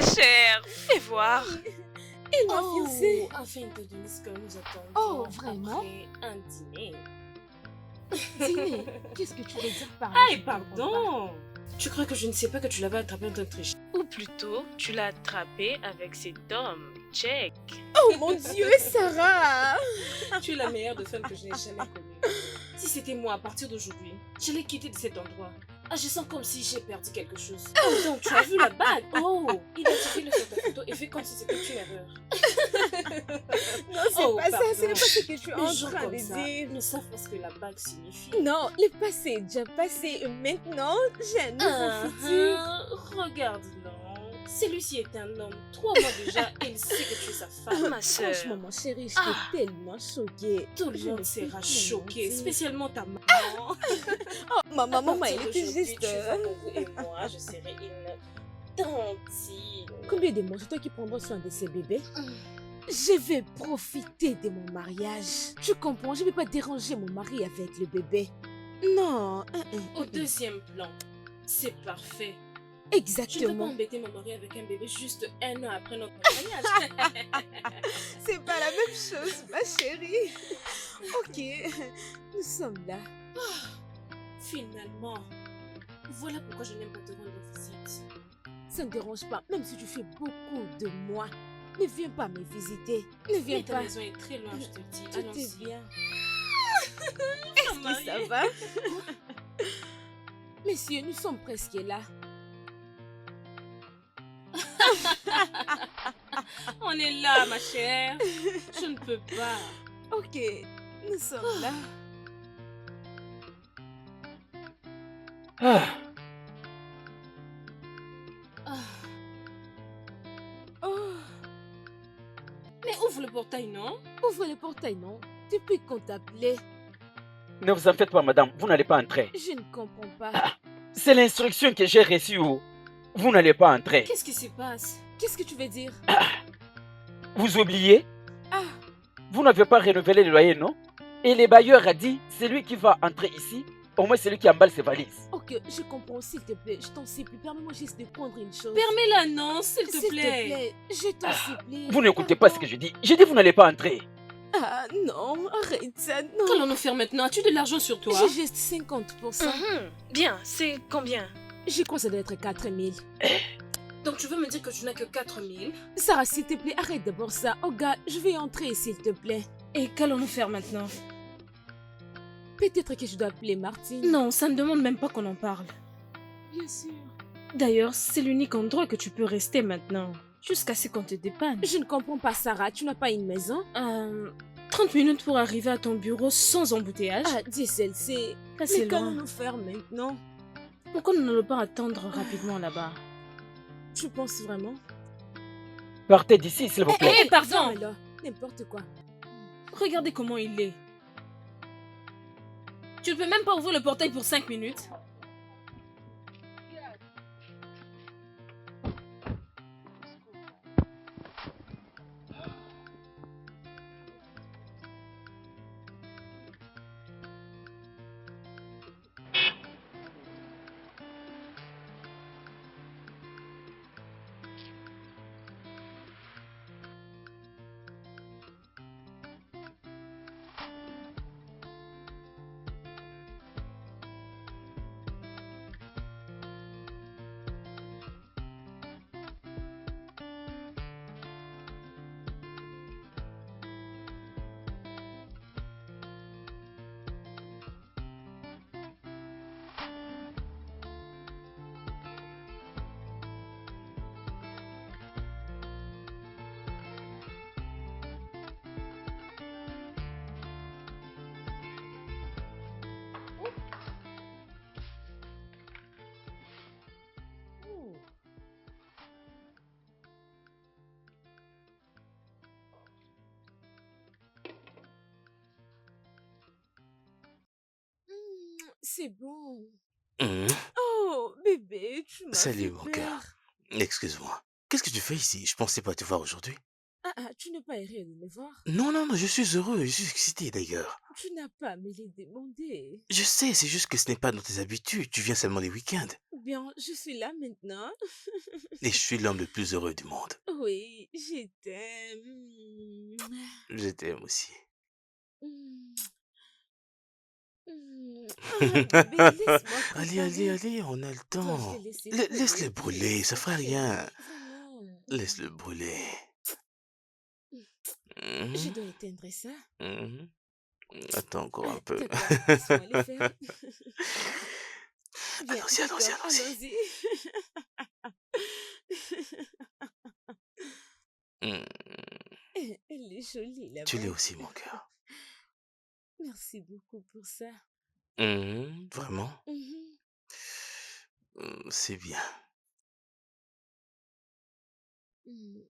ma chère, fais voir. Il m'a fiancé. Afin de donner ce que nous attendons Oh, vraiment? après un dîner. Dîner? Qu'est-ce que tu veux dire par là? Aïe, pardon. Tu crois que je ne sais pas que tu l'avais attrapé en train de tricher? Ou plutôt, tu l'as attrapé avec cet homme, Jack. Oh mon Dieu, Sarah! Tu es la meilleure de femme que je n'ai jamais connue. Si c'était moi, à partir d'aujourd'hui, j'allais quitter de cet endroit. Agissant comme si j'ai perdu quelque chose. Oh, donc tu as vu la bague? Oh, identifie-le sur ta photo et fais comme si c'était une erreur. Non, c'est Oh, pas ça, pardon. ce n'est pas ce que tu es Les en gens train comme de ça dire. ne savent pas ce que la bague signifie. Non, le passé est déjà passé. Maintenant, j'ai un nouveau futur. Regarde-le. Celui-ci est un homme. 3 mois déjà et il sait que tu es sa femme. Ma sœur. Franchement, mon chéri, je Ah. suis tellement choquée. Tout le Je monde ne sera peux plus choqué, mentir. spécialement ta maman. Oh, ma maman, À elle partir était d'aujourd'hui, juste... tu vas m'ouvrir et moi, je serai une tantine. Combien de mois c'est toi qui prendras soin de ces bébés? Je vais profiter de mon mariage. Tu comprends, je ne vais pas déranger mon mari avec le bébé. Non, Au deuxième plan, c'est parfait. Je ne veux pas exactement. embêter mon mari avec un bébé juste 1 an après notre mariage. C'est pas la même chose, ma chérie. Ok, nous sommes là. Finalement, voilà pourquoi je n'aime pas te rendre visite. Ça ne dérange pas, même si tu fais beaucoup de moi. Ne viens pas me visiter. Ne viens Mais ta pas. maison est très loin, je te le dis. Tout est Allons-y. bien. Est-ce que ça va? Messieurs, nous sommes presque là. On est là, ma chère. Je ne peux pas. Ok, nous sommes là. Ah, Ah, Oh, mais ouvre le portail, non? ouvre le portail, non? Depuis qu'on t'appelait, ne vous en faites pas, madame, vous n'allez pas entrer. je ne comprends pas. C'est l'instruction que j'ai reçue. Vous n'allez pas entrer. Qu'est-ce qui se passe? Qu'est-ce que tu veux dire? Vous oubliez? Ah, Vous n'avez pas renouvelé le loyer, non? Et le bailleur a dit, c'est lui qui va entrer ici. Au moins, c'est lui qui emballe ses valises. ok, je comprends, s'il te plaît. Je t'en supplie, permets-moi juste de prendre une chose. Permets-la, non, s'il te S'il plaît. je t'en supplie. Vous n'écoutez pas ce que je dis. J'ai dit, vous n'allez pas entrer. Ah non, arrête ça, non. Qu'allons-nous faire maintenant? As-tu de l'argent sur toi? J'ai juste 50%. Bien, c'est combien? Je crois que ça doit être 4000. Donc tu veux me dire que tu n'as que 4000? Sarah, s'il te plaît, arrête d'abord ça. Oh gars, je vais entrer, s'il te plaît. Et qu'allons-nous faire maintenant? Peut-être que je dois appeler Martine. Non, ça ne demande même pas qu'on en parle. Bien sûr. D'ailleurs, c'est l'unique endroit que tu peux rester maintenant. Jusqu'à ce qu'on te dépanne. Je ne comprends pas, Sarah. Tu n'as pas une maison? 30 minutes pour arriver à ton bureau sans embouteillage. Ah, dis celle-ci. Ça, c'est Mais loin. qu'allons-nous faire maintenant? Pourquoi nous n'allons pas attendre rapidement là-bas? Tu penses vraiment? Partez d'ici, s'il vous plaît. Hé, pardon! Alors, n'importe quoi. Regardez comment il est. Tu ne peux même pas ouvrir le portail pour 5 minutes. C'est bon. Hum, Oh, bébé, tu m'as Salut, fait mon peur. cœur. Excuse-moi. Qu'est-ce que tu fais ici? Je pensais pas te voir aujourd'hui. Tu n'es pas heureux de me voir? Non, non, non, je suis heureux, je suis excité d'ailleurs. Tu n'as pas à me les demander. Je sais, c'est juste que ce n'est pas dans tes habitudes. Tu viens seulement les week-ends. Bien, je suis là maintenant. Et je suis l'homme le plus heureux du monde. Oui, je t'aime. Je t'aime aussi. Mm. Bébé, laisse-moi Allez, préparer. allez, on a le Toi, je temps. vais laisser Laisse-le brûler. brûler, ça fera rien. Vraiment. Laisse-le brûler. Je Mhm, dois éteindre ça. mhm. Attends encore un peu. D'accord, laisse-moi le faire. Bien, Allons-y, allons-y, d'accord, allons-y. allons-y. Hmm, Elle est jolie, la Tu l'es bague. aussi, mon cœur. Merci beaucoup pour ça. Vraiment, Mhm. c'est bien. Mm.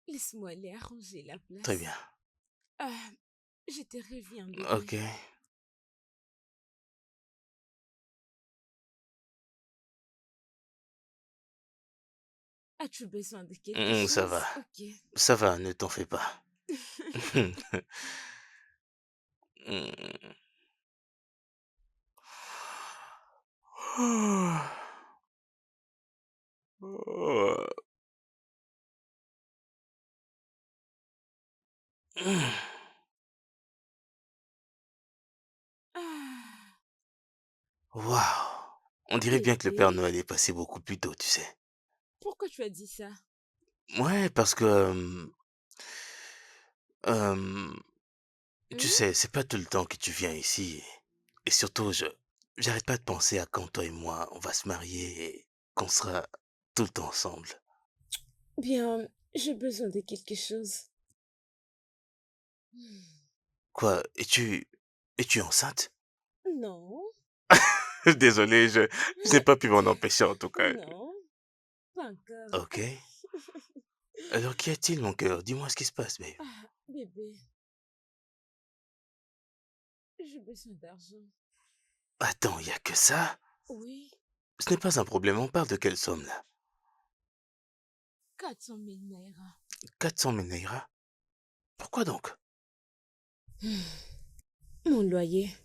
Laisse-moi aller arranger la Très place. bien. Ah, je te reviens, Ok. bébé. As-tu besoin de quelque Ça va. chose? Ok. Ça va, ne t'en fais pas. Hmm. Ah, Waouh! On dirait bien que le Père bébé, Noël est passé beaucoup plus tôt, tu sais. pourquoi tu as dit ça? Ouais, parce que, hem, tu Hmm? sais, c'est pas tout le temps que tu viens ici et surtout j'arrête pas de penser à quand toi et moi, on va se marier et qu'on sera tout le temps ensemble. Bien, j'ai besoin de quelque chose. Hmm. Quoi? Es-tu enceinte? Non, Désolé, je n'ai pas pu m'en empêcher en tout cas. non, pas encore. OK. Alors qu'y a-t-il, mon cœur? Dis-moi ce qui se passe, babe. Ah, bébé, j'ai besoin d'argent. Attends, y a que ça? Oui, Ce n'est pas un problème, on parle de quelle somme là? 400 000 naira. 400 000 naira? Pourquoi donc? Hmm. Mon loyer,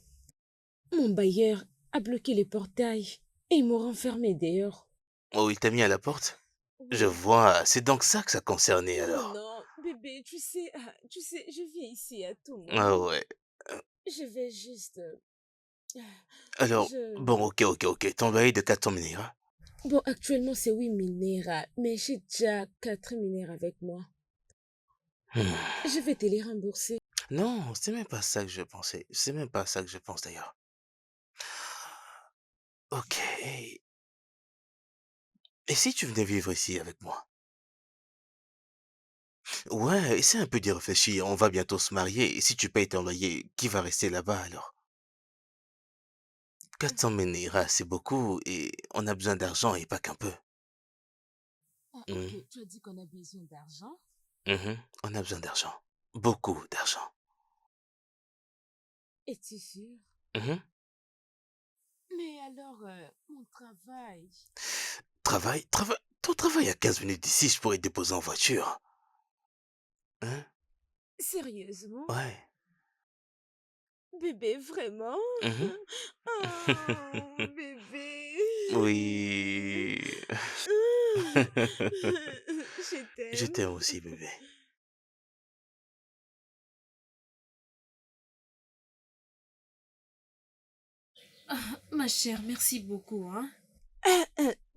mon bailleur a bloqué les portails et ils m'ont renfermé dehors. Oh, il t'a mis à la porte? Je Oui. vois, c'est donc ça que ça concernait Oh alors. non, bébé, tu sais, je viens ici à tout Ah moment. ouais. Euh, Je vais juste... ah, Alors, je... bon, ok. Ton loyer de 400 000 naira? Bon, actuellement, c'est 8 000 naira, mais j'ai déjà 4 000 naira avec moi. Hmm. Je vais te les rembourser. Non, c'est même pas ça que je pensais. C'est même pas ça que je pense d'ailleurs. Ok. Et si tu venais vivre ici avec moi? Ouais, essaie un peu d'y réfléchir. On va bientôt se marier. Et si tu payes ton loyer, qui va rester là-bas alors? 400 000 naira, c'est beaucoup et on a besoin d'argent et pas qu'un peu. Ah, Hmm. ok, tu as dit qu'on a besoin d'argent. On a besoin d'argent. Beaucoup d'argent. Es-tu sûr? Mhm. Mais alors, mon travail... Ton travail à 15 minutes d'ici, je pourrais te déposer en voiture. Hein? Sérieusement? Ouais. Bébé, vraiment? Mhm. Oh, bébé. Oui. Je Je t'aime. t'aime aussi, bébé. Ma chère, merci beaucoup, hein.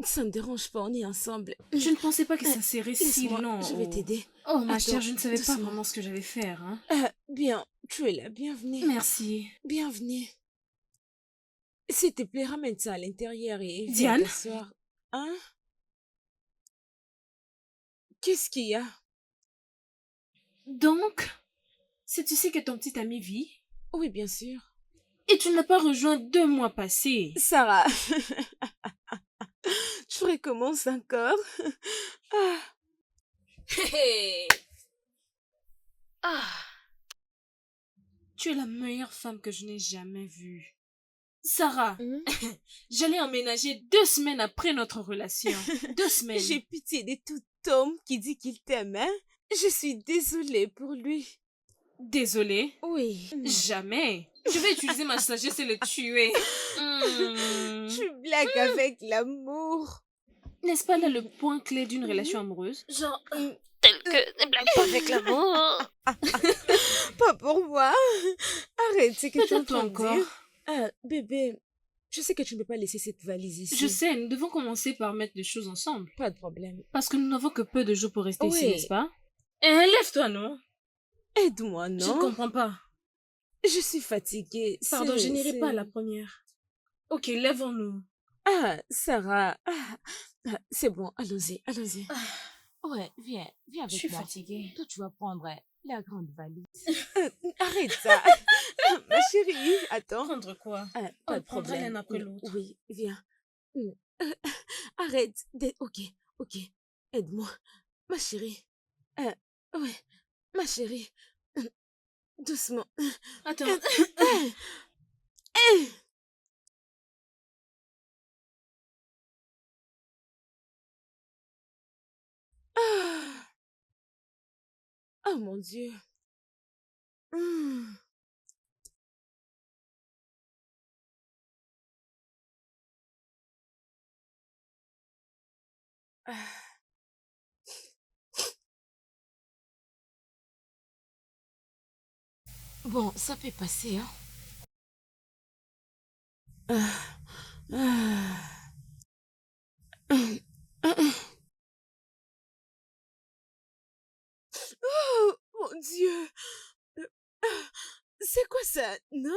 Ça ne dérange pas, on est ensemble. Je ne pensais pas que ça serait si Laisse-moi, long. je vais t'aider. Oh, ma Attends, chère, je ne savais pas doucement. vraiment ce que j'allais faire, hein. Bien, tu es la bienvenue. Merci. Bienvenue. S'il te plaît, ramène ça à l'intérieur et viens Diane? t'asseoir. Hein? Qu'est-ce qu'il y a? Donc, c'est ici que ton petit ami vit? Oui, bien sûr. Et tu ne l'as pas rejoint 2 mois passés? Sarah, tu recommences encore? Ah, Hé! Ah! Tu es la meilleure femme que je n'ai jamais vue. Sarah, hmm? j'allais emménager 2 semaines après notre relation. 2 semaines. J'ai pitié de tout homme qui dit qu'il t'aime, hein? Je suis désolée pour lui. Désolée. Oui. Jamais. Je vais utiliser ma sagesse et le tuer. Tu blagues avec l'amour. N'est-ce pas là le point clé d'une relation amoureuse? Genre, tel que ne blague pas avec l'amour. Pas pour moi. Arrête, c'est que tu es en Peut-être pas train de encore. dire. Ah, bébé, je sais que tu ne peux pas laisser cette valise ici. Je sais, nous devons commencer par mettre des choses ensemble. Pas de problème. Parce que nous n'avons que peu de jours pour rester ici, Oui. n'est-ce pas? Lève-toi, non? Aide-moi, Je ne non? comprends pas. Je suis fatiguée. Pardon, je c'est- n'irai pas à c'est- la première. Ok, lèvons-nous. Ah, Sarah. C'est bon, allons-y, allons-y. Ouais, viens Je avec suis moi. fatiguée. Toi, tu vas prendre la grande valise. Arrête ça. Ma chérie, attends. Prendre quoi? Pas On de prendra problème. l'un après l'autre. Oui, viens. Arrête. Ok, ok. Aide-moi. Ma chérie. Ouais, ma chérie. Doucement. Attends. Ah. Oh mon Dieu. Hmm. Ah. Bon, ça peut passer, hein. Ah. Ah. Oh mon Dieu. C'est quoi ça? Non?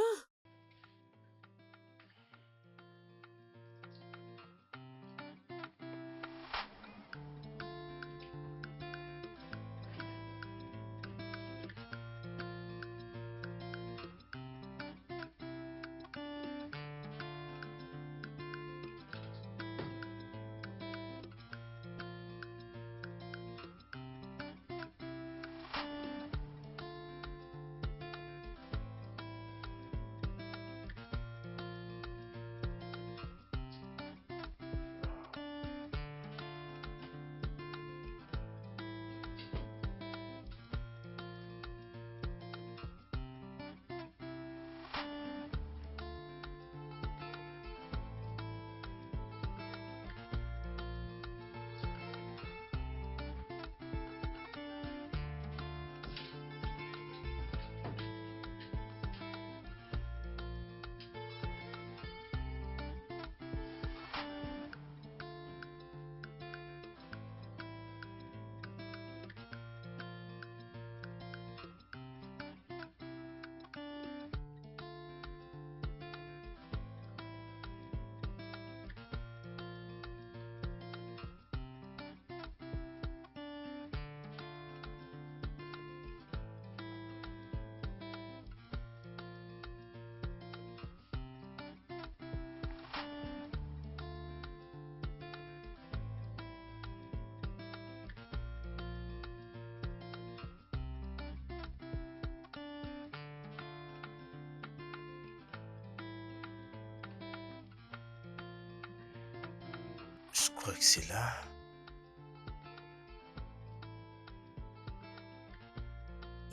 Je crois que c'est là.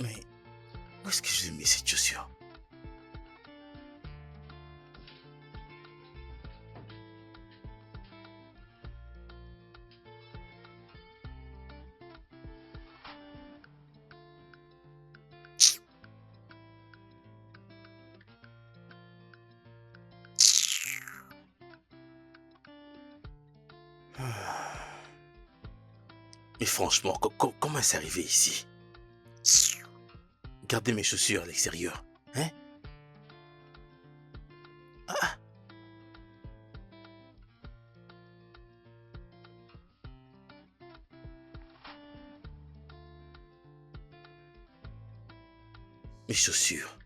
Mais où est-ce que je mets cette chaussure? Mais franchement, comment c'est arrivé ici? Gardez mes chaussures à l'extérieur, hein? Ah, mes chaussures.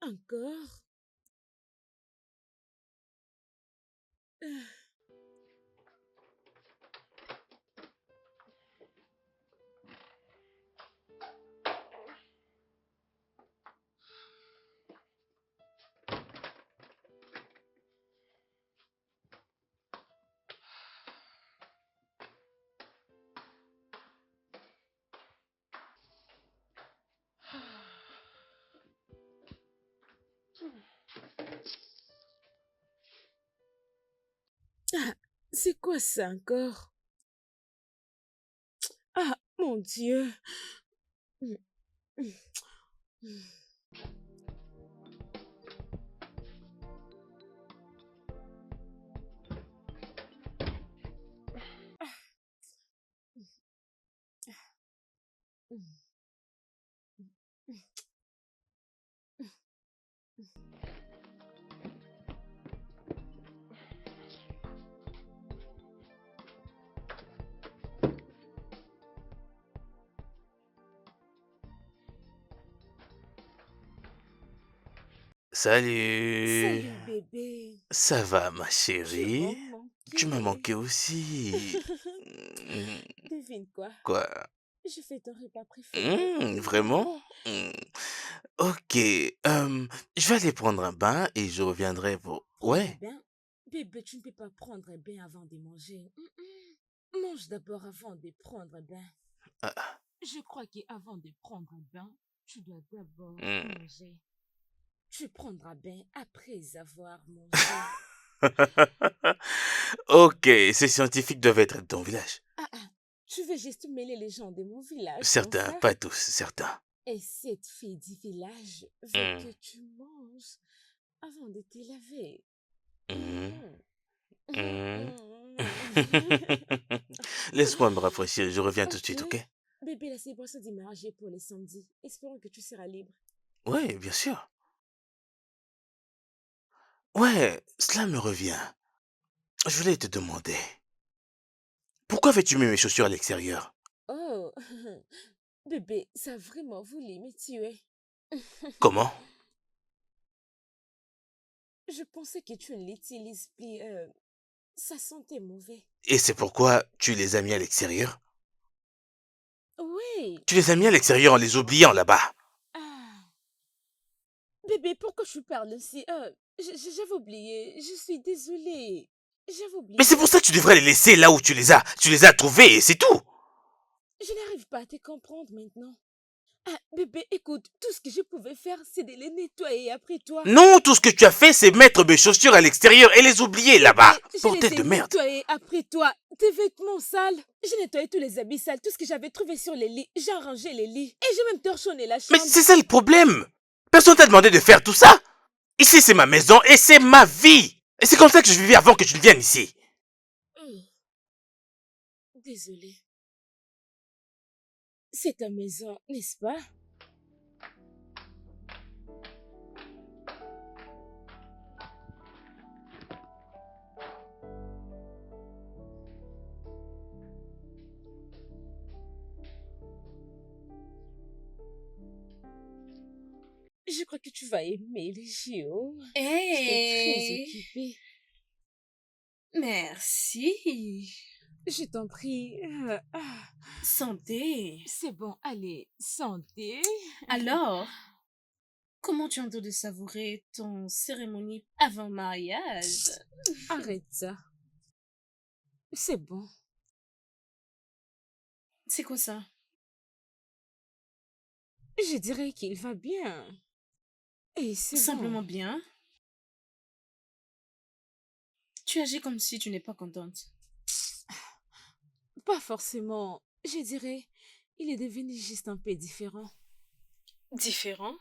Encore? Ah, c'est quoi ça encore? Ah, mon Dieu. Mm, mm, mm. Salut. Salut bébé. Ça va, ma Tu m'as chérie? Tu m'as manqué. manqué aussi. Hmm, Devine quoi? Quoi? Je fais ton repas préféré. Vraiment? Ok. Je vais aller prendre un bain et je reviendrai pour... Prendre un Ouais. bain? Bébé, tu ne peux pas prendre un bain avant de manger. Mange d'abord avant de prendre un bain. Ah, Je crois qu'avant de prendre un bain, tu dois d'abord hmm. manger. Tu prendras bain après avoir mangé. Ok, ces scientifiques doivent être de ton village. Tu veux juste mêler les gens de mon village, comme Certains, ça? pas tous, certains. Et cette fille du village veut Hmm, que tu manges avant de te laver. hmm, hmm. Mhm. Laisse-moi me rafraîchir, je reviens tout de Ok. suite, ok? Bébé, la célébration du mariage est pour les samedis. Espérons que tu seras libre. Ouais, bien sûr. Ouais, cela me revient. Je voulais te demander, pourquoi avais-tu mis mes chaussures à l'extérieur? Oh, bébé, ça a vraiment voulu me tuer. Comment? Je pensais que tu ne l'utilises plus. Ça sentait mauvais. Et c'est pourquoi tu les as mis à l'extérieur? Oui. Tu les as mis à l'extérieur en les oubliant là-bas. Ah, bébé, pourquoi tu parles ainsi? J'avais oublié. Je suis désolée. J'avais Mais c'est pour oublié. ça que tu devrais les laisser là où tu les as. Tu les as trouvés et c'est tout. Je n'arrive pas à te comprendre maintenant. Ah, bébé, écoute, tout ce que je pouvais faire, c'est de les nettoyer après toi. Non, tout ce que tu as fait, c'est mettre mes chaussures à l'extérieur et les oublier là-bas. Bébé, je Bordel les de ai merde. nettoyés après toi. Tes vêtements sales. J'ai nettoyé tous les habits sales, tout ce que j'avais trouvé sur les lits. J'ai arrangé les lits. Et j'ai même torchonné la Mais chambre. c'est ça le problème. Personne t'a demandé de faire tout ça. Ici, c'est ma maison et c'est ma vie. Et c'est comme ça que je vivais avant que tu ne viennes ici. Désolée. C'est ta maison, n'est-ce pas? Je crois que tu vas aimer les JO. J'étais très occupée. Merci. Je t'en prie. Santé. C'est bon, allez, santé. Alors, comment tu entends de savourer ton cérémonie avant mariage? Arrête ça. C'est bon. C'est quoi ça? Je dirais qu'il va bien. Et c'est Simplement bon. bien. Tu agis comme si tu n'es pas contente. Pas forcément. Je dirais, il est devenu juste un peu différent. Différent?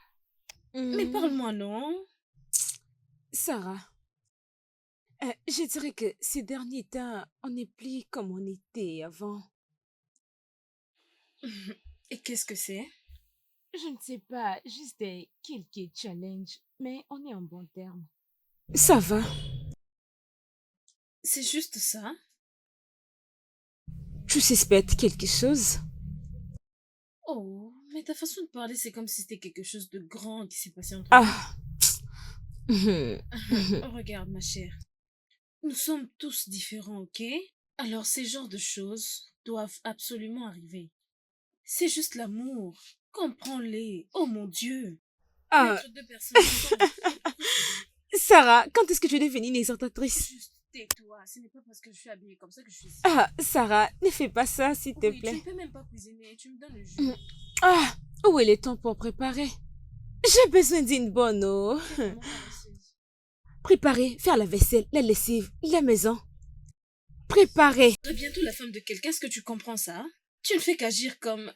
Mais Hmm, parle-moi, non? Sarah, je dirais que ces derniers temps, on n'est plus comme on était avant. Et qu'est-ce que c'est? Je ne sais pas, juste quelques challenges, mais on est en bon terme. Ça va. C'est juste ça? Tu suspectes quelque chose? Oh, Mais ta façon de parler, c'est comme si c'était quelque chose de grand qui s'est passé entre Ah. nous. Regarde, ma chère. Nous sommes tous différents, ok? Alors ces genres de choses doivent absolument arriver. C'est juste l'amour. Comprends-les. Oh mon Dieu. Ah, Mettre deux personnes ensemble. Sarah, quand est-ce que tu es devenue une exhortatrice? Juste tais-toi. Ce n'est pas parce que je suis habillée comme ça que je suis ici. Ah, Sarah, ne fais pas ça, s'il te Oui, tu plaît. ne peux même pas cuisiner. Tu me donnes le jus. Ah, où est le temps pour préparer? J'ai besoin d'une bonne eau. Tu es vraiment paresseuse. Préparer, faire la vaisselle, la lessive, la maison. Préparer. Tu seras bientôt la femme de quelqu'un. Est-ce que tu comprends ça? Tu ne fais qu'agir comme...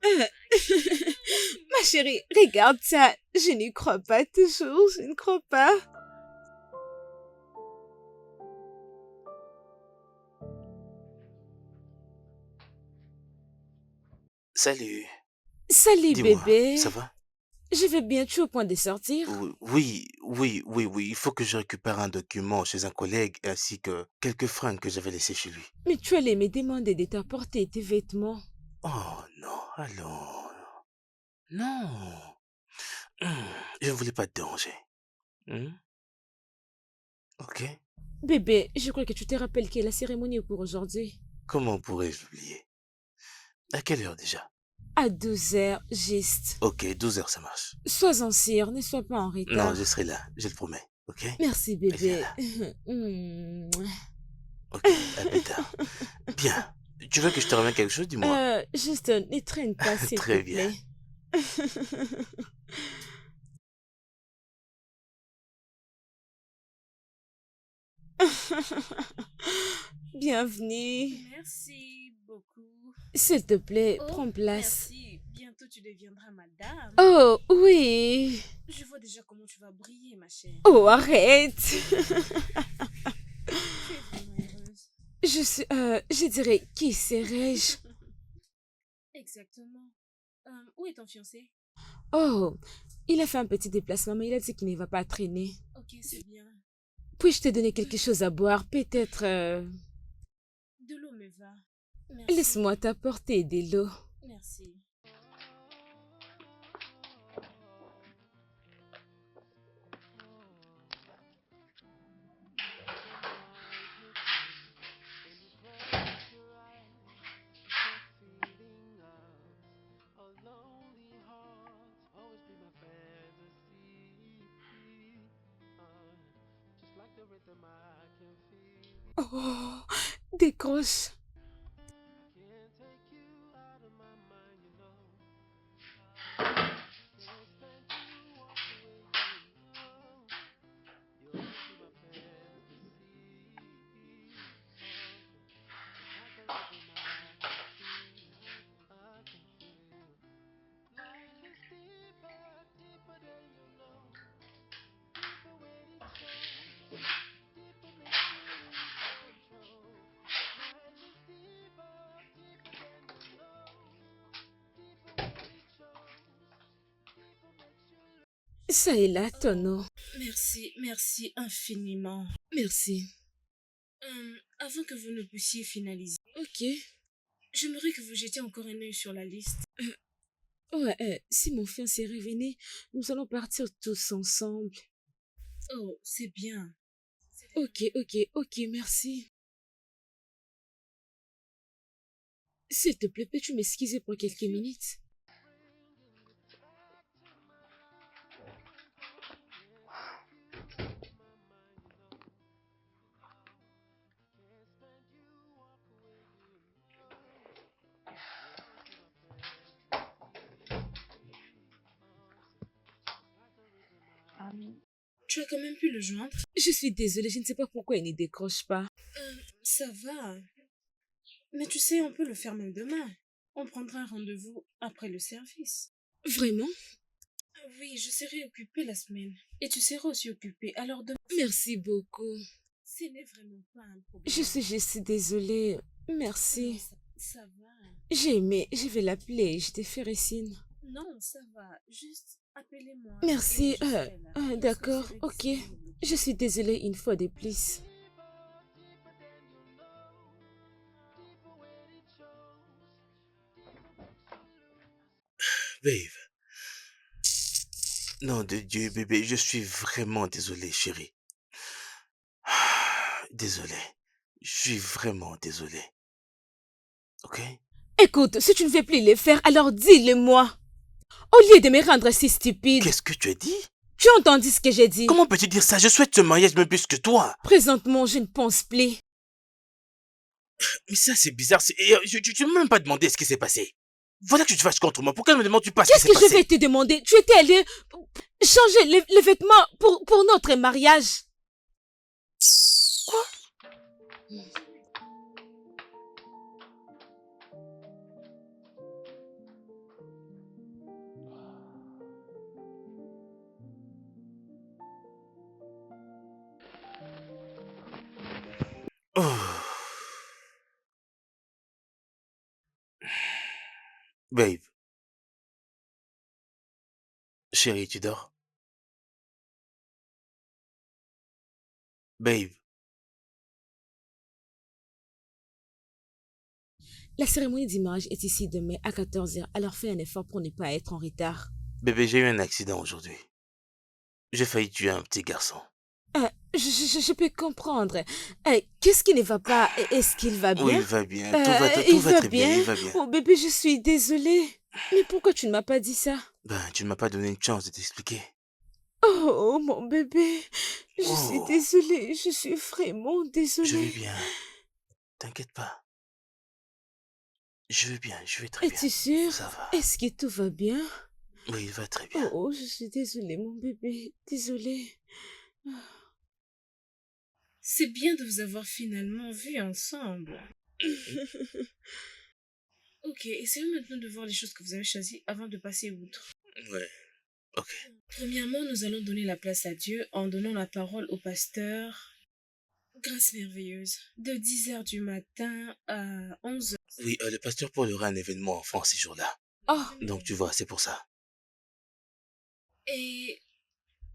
Ma chérie, regarde ça. Je n'y crois pas toujours, je ne crois pas. Salut. Salut Dis-moi, bébé. ça va? Je vais bien, tu es au point de sortir? Oui. Il faut que je récupère un document chez un collègue ainsi que quelques fringues que j'avais laissées chez lui. Mais tu allais me demander de t'apporter tes vêtements. Oh non, allons. Non. Je ne voulais pas te déranger. Hmm? Ok? Bébé, je crois que tu te rappelles que la cérémonie est pour aujourd'hui. Comment pourrais-je l'oublier? À quelle heure déjà? À 12h, juste. Ok, 12 heures, ça marche. Sois-en sûr, ne sois pas en Non, retard. je serai là, je le promets. Ok? Merci Viens bébé. là. Mouah. Ok, à plus tard. Bien. Tu veux que je te ramène quelque chose, dis-moi? Juste, ne traîne pas s'il te Très bien. plaît. Bienvenue. Merci beaucoup. S'il te plaît, Oh, prends place. merci. Bientôt tu deviendras madame. Oh, oui. Je vois déjà comment tu vas briller, ma chère. Oh, arrête. Tu es vraiment heureuse. Je dirais, qui serais-je? Exactement. Où est ton fiancé? Oh, il a fait un petit déplacement, mais il a dit qu'il ne va pas traîner. Ok, c'est bien. Puis-je te donner quelque chose à boire? Peut-être, De l'eau me va. Merci. laisse-moi t'apporter de l'eau. Merci. Oh, décroche. Ça est là, ton eau. Merci infiniment. Merci. Avant que vous ne puissiez finaliser, Ok. j'aimerais que vous jetiez encore un œil sur la liste. Ouais, si mon fiancé est revenu, nous allons partir tous ensemble. Oh, c'est bien. Ok, merci. S'il te plaît, peux-tu m'excuser pour quelques minutes? Tu as quand même pu le joindre? Je suis désolée, je ne sais pas pourquoi il ne décroche pas. Ça va. Mais tu sais, on peut le faire même demain. On prendra un rendez-vous après le service. Vraiment? Oui, je serai occupée la semaine. Et tu seras aussi occupée. Alors demain, Merci beaucoup. ce n'est vraiment pas un problème. Je suis désolée. Non, Merci. ça va. J'ai aimé, je vais l'appeler, je te ferai signe. Non, ça va. Juste appelez-moi. Merci, et je serai là. Lorsque je d'accord, serai ok. disponible. Je suis désolée une fois de plus. Babe. Nom de Dieu, bébé, je suis vraiment désolé, chérie. Désolé. Je suis vraiment désolé. Ok? Écoute, si tu ne veux plus les faire, alors dis-le-moi. Au lieu de me rendre si stupide. Qu'est-ce que tu as dit? Tu as entendu ce que j'ai dit? Comment peux-tu dire ça? Je souhaite ce mariage même plus que toi. Présentement, je ne pense plus. Mais ça, c'est bizarre. Tu m'as même pas demandé ce qui s'est passé. Voilà que tu te fâches contre moi. Pourquoi ne me demandes-tu pas ce qui Qu'est-ce s'est que je passé? vais te demander? Tu étais allé changer les vêtements pour notre mariage. Quoi? Oh. Babe. Chérie, tu dors? Babe. La cérémonie d'image est ici demain à 14h, alors fais un effort pour ne pas être en retard. Bébé, j'ai eu un accident aujourd'hui. J'ai failli tuer un petit garçon. Je peux comprendre. Qu'est-ce qui ne va pas? Est-ce qu'il va bien? Oui, il va bien. Il Tout va va très bien. bien? Il va bien. Oh bébé, je suis désolée. Mais pourquoi tu ne m'as pas dit ça? Ben, tu ne m'as pas donné une chance de t'expliquer. Oh mon bébé, je suis Oh, désolée, je suis vraiment je vais désolée. bien. T'inquiète pas. Je vais bien, je vais très bien. Es-tu sûr? Ça va. Est-ce que tout va bien? Oui, il va très bien. Oh, je suis désolée mon bébé, désolée. C'est bien de vous avoir finalement vus ensemble. Ok, essayons maintenant de voir les choses que vous avez choisies avant de passer outre. Ouais, ok. Premièrement, nous allons donner la place à Dieu en donnant la parole au pasteur. Grâce merveilleuse. De 10h du matin à 11h. Oui, le pasteur Paul aura un événement en France ces jours-là. Oh, Donc, tu vois, c'est pour ça. Et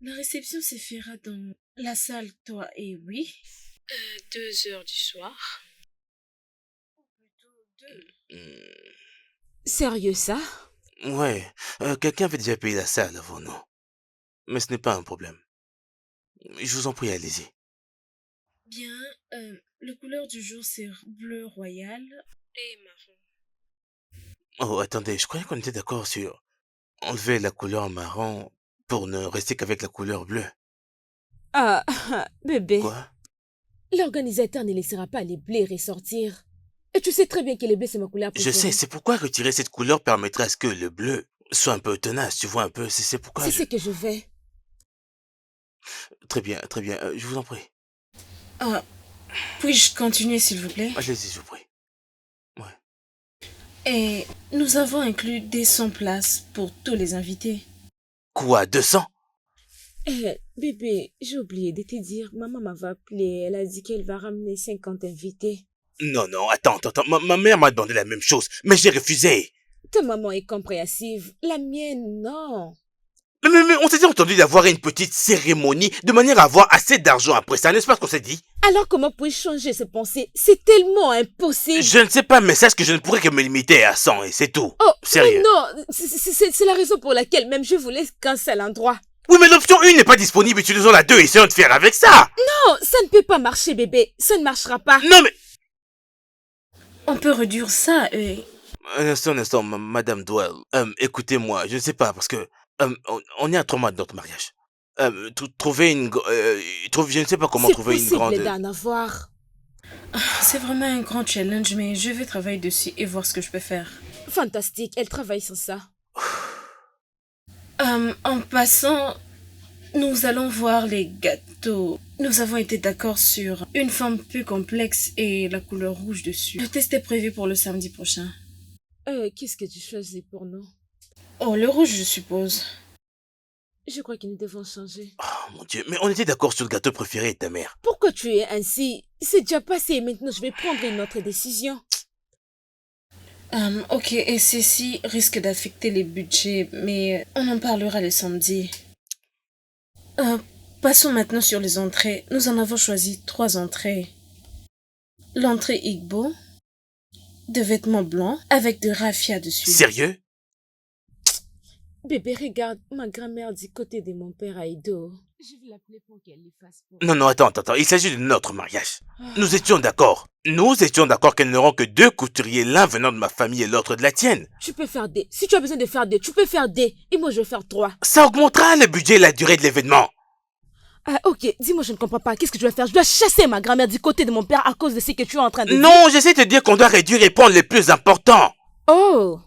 la réception se fera dans la salle, toi et oui. 2h du soir. Hmm, sérieux ça? Ouais, quelqu'un avait déjà payé la salle avant nous. Mais ce n'est pas un problème. Je vous en prie, allez-y. Bien, le couleur du jour c'est bleu royal. Et marron. Oh, attendez, je croyais qu'on était d'accord sur enlever la couleur marron pour ne rester qu'avec la couleur bleue. Ah, bébé, Quoi? l'organisateur ne laissera pas les bleus ressortir. Et tu sais très bien que les bleus c'est ma couleur Je sais, préférée. c'est pourquoi retirer cette couleur permettrait à ce que le bleu soit un peu tenace, tu vois un peu. C'est pourquoi C'est je... ce que je vais. Très bien, je vous en prie. Ah, puis-je continuer s'il vous plaît? Allez-y, je vous prie. Ouais. Et nous avons inclus des 100 places pour tous les invités. Quoi, 200? Bébé, j'ai oublié de te dire, maman m'avait appelé, elle a dit qu'elle va ramener 50 invités. Non, attends. Ma mère m'a demandé la même chose, mais j'ai refusé. Ta maman est compréhensive, la mienne non. Mais on s'était entendu d'avoir une petite cérémonie de manière à avoir assez d'argent après ça, n'est-ce pas ce qu'on s'est dit? Alors comment puis-je changer ses pensées? C'est tellement impossible. Je ne sais pas, mais sache que je ne pourrais que me limiter à 100 et c'est tout. Oh, Sérieux. mais non, c'est la raison pour laquelle même je voulais qu'un seul endroit. Oui, mais l'option 1 n'est pas disponible, utilisons la 2 et essayons de faire avec ça. Non, ça ne peut pas marcher, bébé. Ça ne marchera pas. Non, mais... On peut réduire ça et... Un instant, Madame Doyle. Écoutez-moi, je ne sais pas, parce que... on est à 3 mois de notre mariage. Trouver une... je ne sais pas comment trouver une grande... C'est possible d'en avoir. C'est vraiment un grand challenge, mais je vais travailler dessus et voir ce que je peux faire. Fantastique, elle travaille sur ça. En passant, nous allons voir les gâteaux. Nous avons été d'accord sur une forme plus complexe et la couleur rouge dessus. Le test est prévu pour le samedi prochain. Qu'est-ce que tu choisis pour nous? Oh, le rouge, je suppose. Je crois que nous devons changer. Oh mon Dieu, mais on était d'accord sur le gâteau préféré de ta mère. Pourquoi tu es ainsi? C'est déjà passé et maintenant je vais prendre une autre décision. Ok, et ceci risque d'affecter les budgets, mais on en parlera le samedi. Passons maintenant sur les entrées. Nous en avons choisi 3 entrées. L'entrée Igbo, de vêtements blancs avec de raffia dessus. Sérieux? Bébé, regarde, ma grand-mère du côté de mon père Aïdo. Je vais l'appeler pour qu'elle le fasse pour... Non, non, attends. Il s'agit de notre mariage. Ah. Nous étions d'accord. Nous étions d'accord qu'elles n'auront que 2 couturiers, l'un venant de ma famille et l'autre de la tienne. Tu peux faire des. Si tu as besoin de faire des, tu peux faire des. Et moi, je vais faire 3. Ça augmentera le budget et la durée de l'événement. Ah, ok. Dis-moi, je ne comprends pas. Qu'est-ce que je dois faire? Je dois chasser ma grand-mère du côté de mon père à cause de ce que tu es en train de dire. Non, j'essaie de te dire qu'on doit réduire et prendre les plus importants. Oh.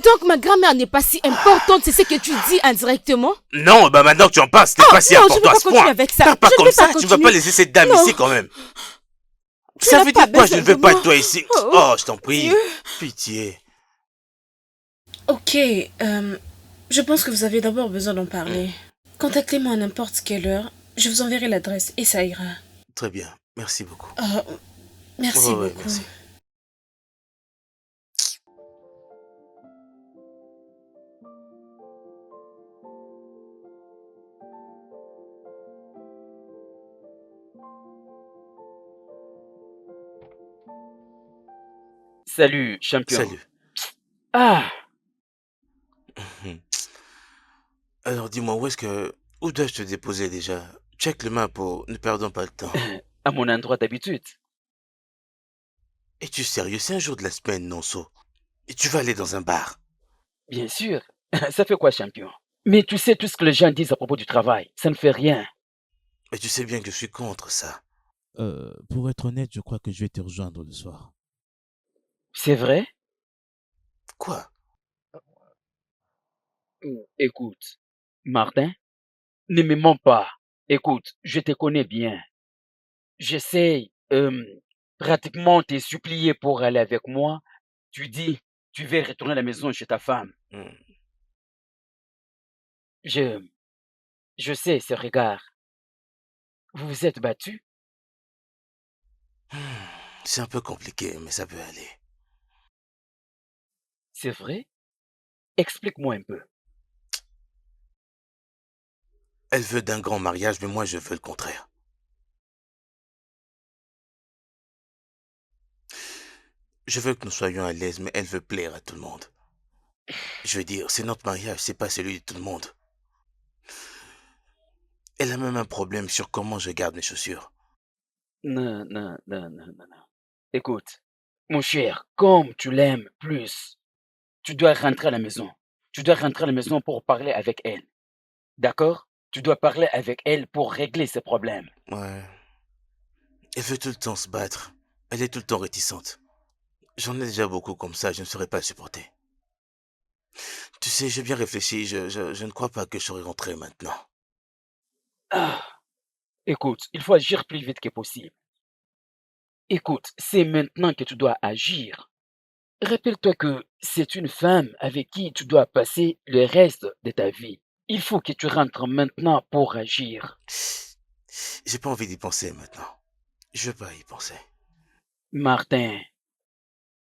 Donc, ma grand-mère n'est pas si importante, c'est ce que tu dis indirectement? Non, bah maintenant que tu en parles, c'était pas si non, important à ce je ne vais pas continuer point. avec ça. Pars pas Je ne comme vais ça, pas tu vas continuer. pas laisser cette dame Non. ici quand même. Tu Ça n'as veut pas dire quoi, je ne besoin veux pas de de toi moi. ici? Oh. Oh, je t'en prie. Dieu. Pitié. Ok, je pense que vous avez d'abord besoin d'en parler. Contactez-moi à n'importe quelle heure. Je vous enverrai l'adresse et ça ira. Très bien, merci beaucoup. Merci Ouais, beaucoup. merci. Salut, champion. Salut. Ah, Alors dis-moi, où dois-je te déposer déjà? Check le map, ne perdons pas le temps. à mon endroit d'habitude. Es-tu sérieux? C'est un jour de la semaine, Nonso. Et tu vas aller dans un bar. Bien sûr. Ça fait quoi, champion? Mais tu sais tout ce que les gens disent à propos du travail. Ça ne fait rien. Mais tu sais bien que je suis contre ça. Pour être honnête, je crois que je vais te rejoindre le soir. C'est vrai? Quoi? Écoute, Martin, ne me mens pas. Écoute, je te connais bien. J'essaye pratiquement te supplier pour aller avec moi. Tu dis, tu veux retourner à la maison chez ta femme. Hmm. Je sais ce regard. Vous vous êtes battu? C'est un peu compliqué, mais ça peut aller. C'est vrai? Explique-moi un peu. Elle veut d'un grand mariage, mais moi je veux le contraire. Je veux que nous soyons à l'aise, mais elle veut plaire à tout le monde. Je veux dire, c'est notre mariage, c'est pas celui de tout le monde. Elle a même un problème sur comment je garde mes chaussures. Non, non, non, non, non, non. Écoute, mon cher, comme tu l'aimes plus, tu dois rentrer à la maison. Tu dois rentrer à la maison pour parler avec elle. D'accord? Tu dois parler avec elle pour régler ses problèmes. Ouais. Elle veut tout le temps se battre. Elle est tout le temps réticente. J'en ai déjà beaucoup comme ça, je ne saurais pas le supporter. Tu sais, j'ai bien réfléchi, je ne crois pas que je serai rentré maintenant. Ah, écoute, il faut agir plus vite que possible. Écoute, c'est maintenant que tu dois agir. Rappelle-toi que c'est une femme avec qui tu dois passer le reste de ta vie. Il faut que tu rentres maintenant pour agir. J'ai pas envie d'y penser maintenant. Je veux pas y penser. Martin,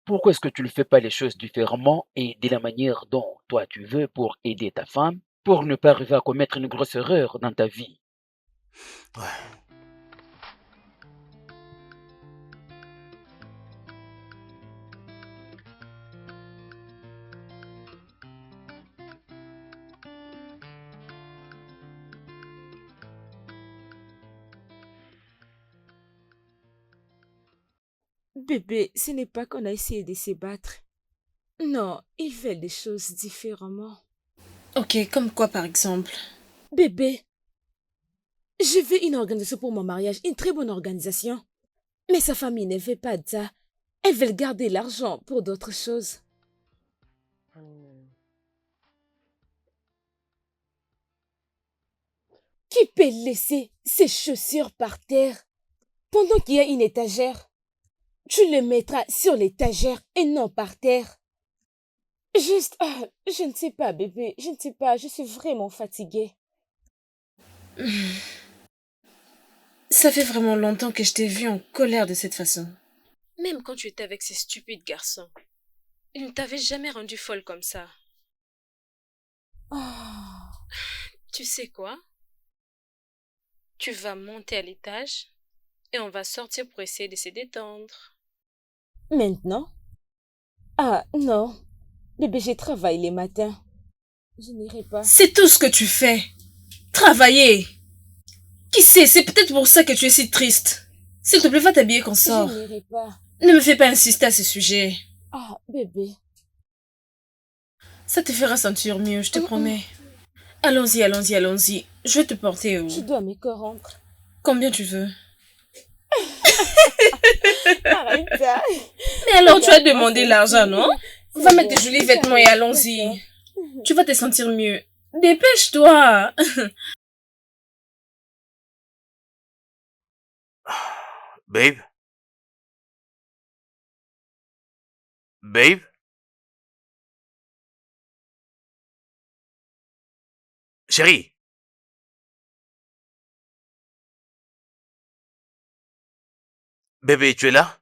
pourquoi est-ce que tu ne fais pas les choses différemment et de la manière dont toi tu veux pour aider ta femme, pour ne pas arriver à commettre une grosse erreur dans ta vie? Ouais. Bébé, ce n'est pas qu'on a essayé de se battre. Non, ils veulent des choses différemment. Ok, comme quoi par exemple? Bébé, je veux une organisation pour mon mariage, une très bonne organisation. Mais sa famille ne veut pas de ça. Elle veut garder l'argent pour d'autres choses. Qui peut laisser ses chaussures par terre pendant qu'il y a une étagère? Tu les mettras sur l'étagère et non par terre. Juste, je ne sais pas, bébé, je ne sais pas, je suis vraiment fatiguée. Ça fait vraiment longtemps que je t'ai vu en colère de cette façon. Même quand tu étais avec ces stupides garçons, ils ne t'avaient jamais rendue folle comme ça. Oh. Tu sais quoi? Tu vas monter à l'étage et on va sortir pour essayer de se détendre. Maintenant? Ah, non. Bébé, je travaille les matins. Je n'irai pas. C'est tout ce que tu fais. Travailler. Qui sait, c'est peut-être pour ça que tu es si triste. S'il te plaît, va t'habiller qu'on sort. Je n'irai pas. Ne me fais pas insister à ce sujet. Ah, bébé. Ça te fera sentir mieux, je te promets. Allons-y, allons-y, allons-y. Je vais te porter où? Tu dois me corrompre. Combien tu veux? Arrête ça. Mais alors, tu as demandé l'argent, non? Va mettre tes jolis vêtements et allons-y. Tu vas te sentir mieux. Dépêche-toi. Babe? Babe? Chérie? Bébé, tu es là?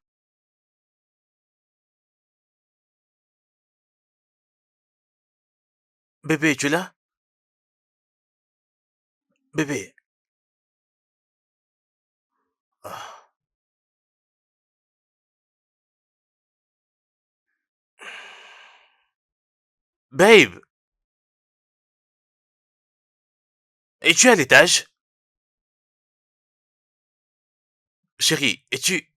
Bébé, tu es là? Bébé. Ah. Babe! Es-tu à l'étage? Chérie, es-tu...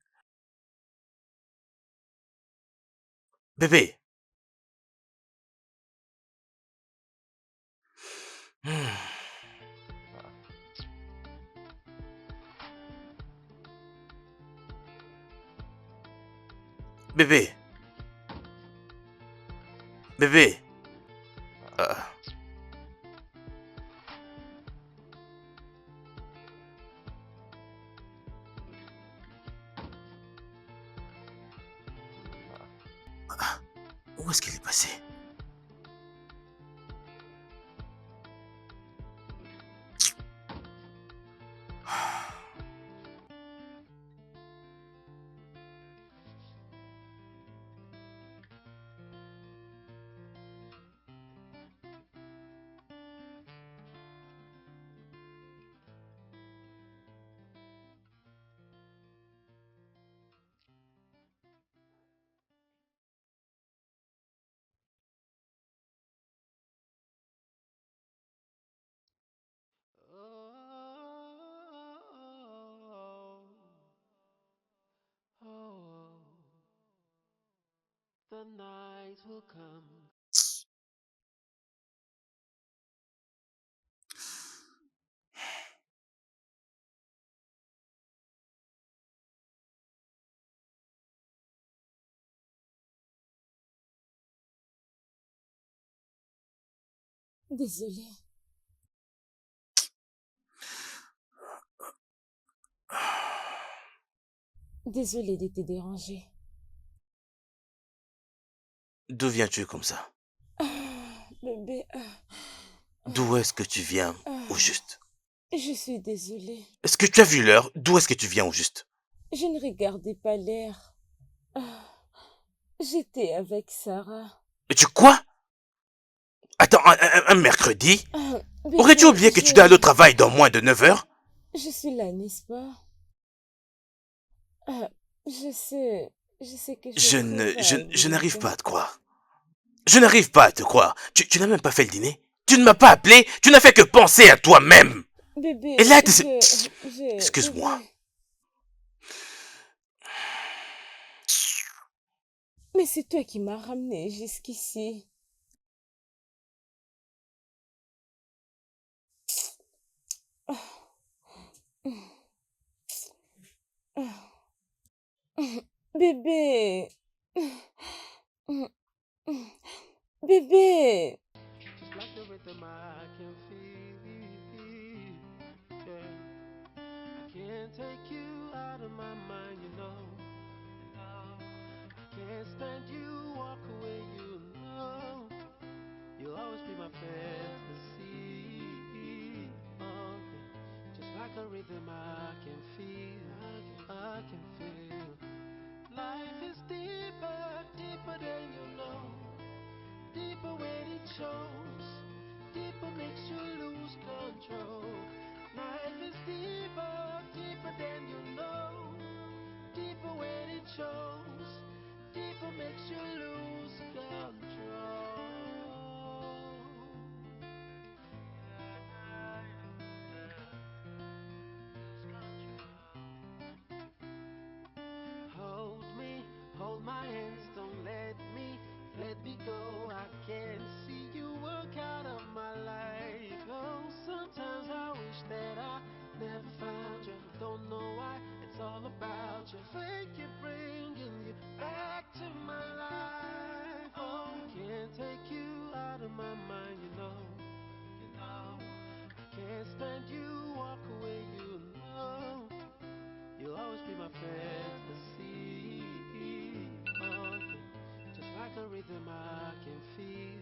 Bébé. Hmm. Bébé. Bébé. Ah. Ah. Où est-ce qu'il est passé? The night will come. Désolée. Désolée de te déranger. D'où viens-tu comme ça? Ah, bébé. D'où est-ce que tu viens au juste? Je suis désolée. Est-ce que tu as vu l'heure? D'où est-ce que tu viens au juste? Je ne regardais pas l'air. J'étais avec Sarah. Et tu quoi? Attends, un mercredi? Bébé, Aurais-tu oublié que tu dois aller au travail dans moins de 9 heures? Je suis là, n'est-ce pas? Je sais que Je n'arrive pas à te croire. Je n'arrive pas à te croire. Tu n'as même pas fait le dîner? Tu ne m'as pas appelé? Tu n'as fait que penser à toi-même! Bébé, Et là, je... Excuse-moi. bébé. Mais c'est toi qui m'as ramené jusqu'ici. Bébé. Bébé. Just like the rhythm I can feel. Yeah. I can't take you out of my mind, you know. I can't stand you, walk away, you know. You'll always be my fantasy. Oh, yeah. Just like a rhythm I can feel. I can feel. Life is deeper, deeper than you know. Deeper when it shows. Deeper makes you lose control. Life is deeper, deeper than you know. Deeper when it shows. Deeper makes you lose control. hold my hands, don't let me go. I can't see you work out of my life. Oh, sometimes I wish that I never found you. Don't know why, it's all about you. Thank you bringing you back to my life. Oh, can't take you out of my mind, you know. I can't stand you, walk away, you know. You'll always be my fantasy. Oh, yeah. Just like a rhythm I can feel.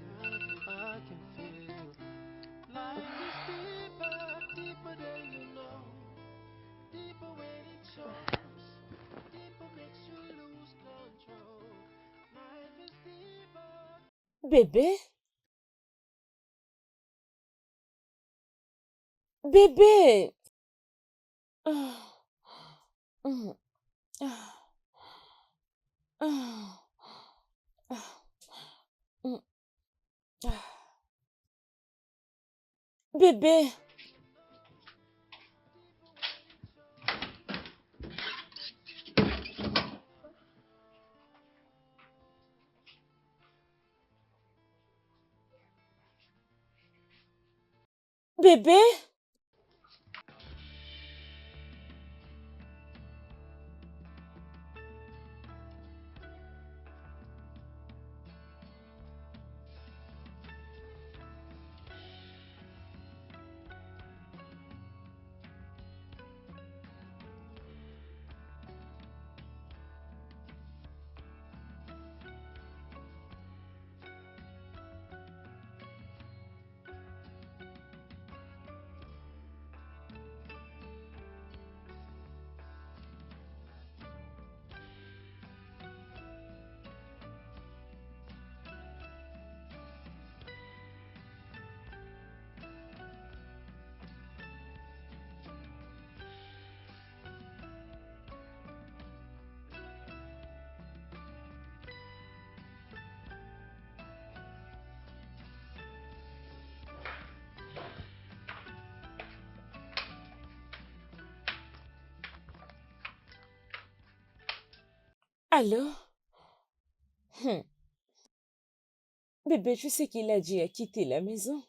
Life is deeper, deeper than you know. Deeper when it shows. Deeper makes you lose control. Life is deeper. Bébé? Bébé! Ah, hum, ah, ah, ah, hum, ah. Bébé! Bébé? Allô? Hum. Bébé, je sais qu'il a dit à quitter la maison.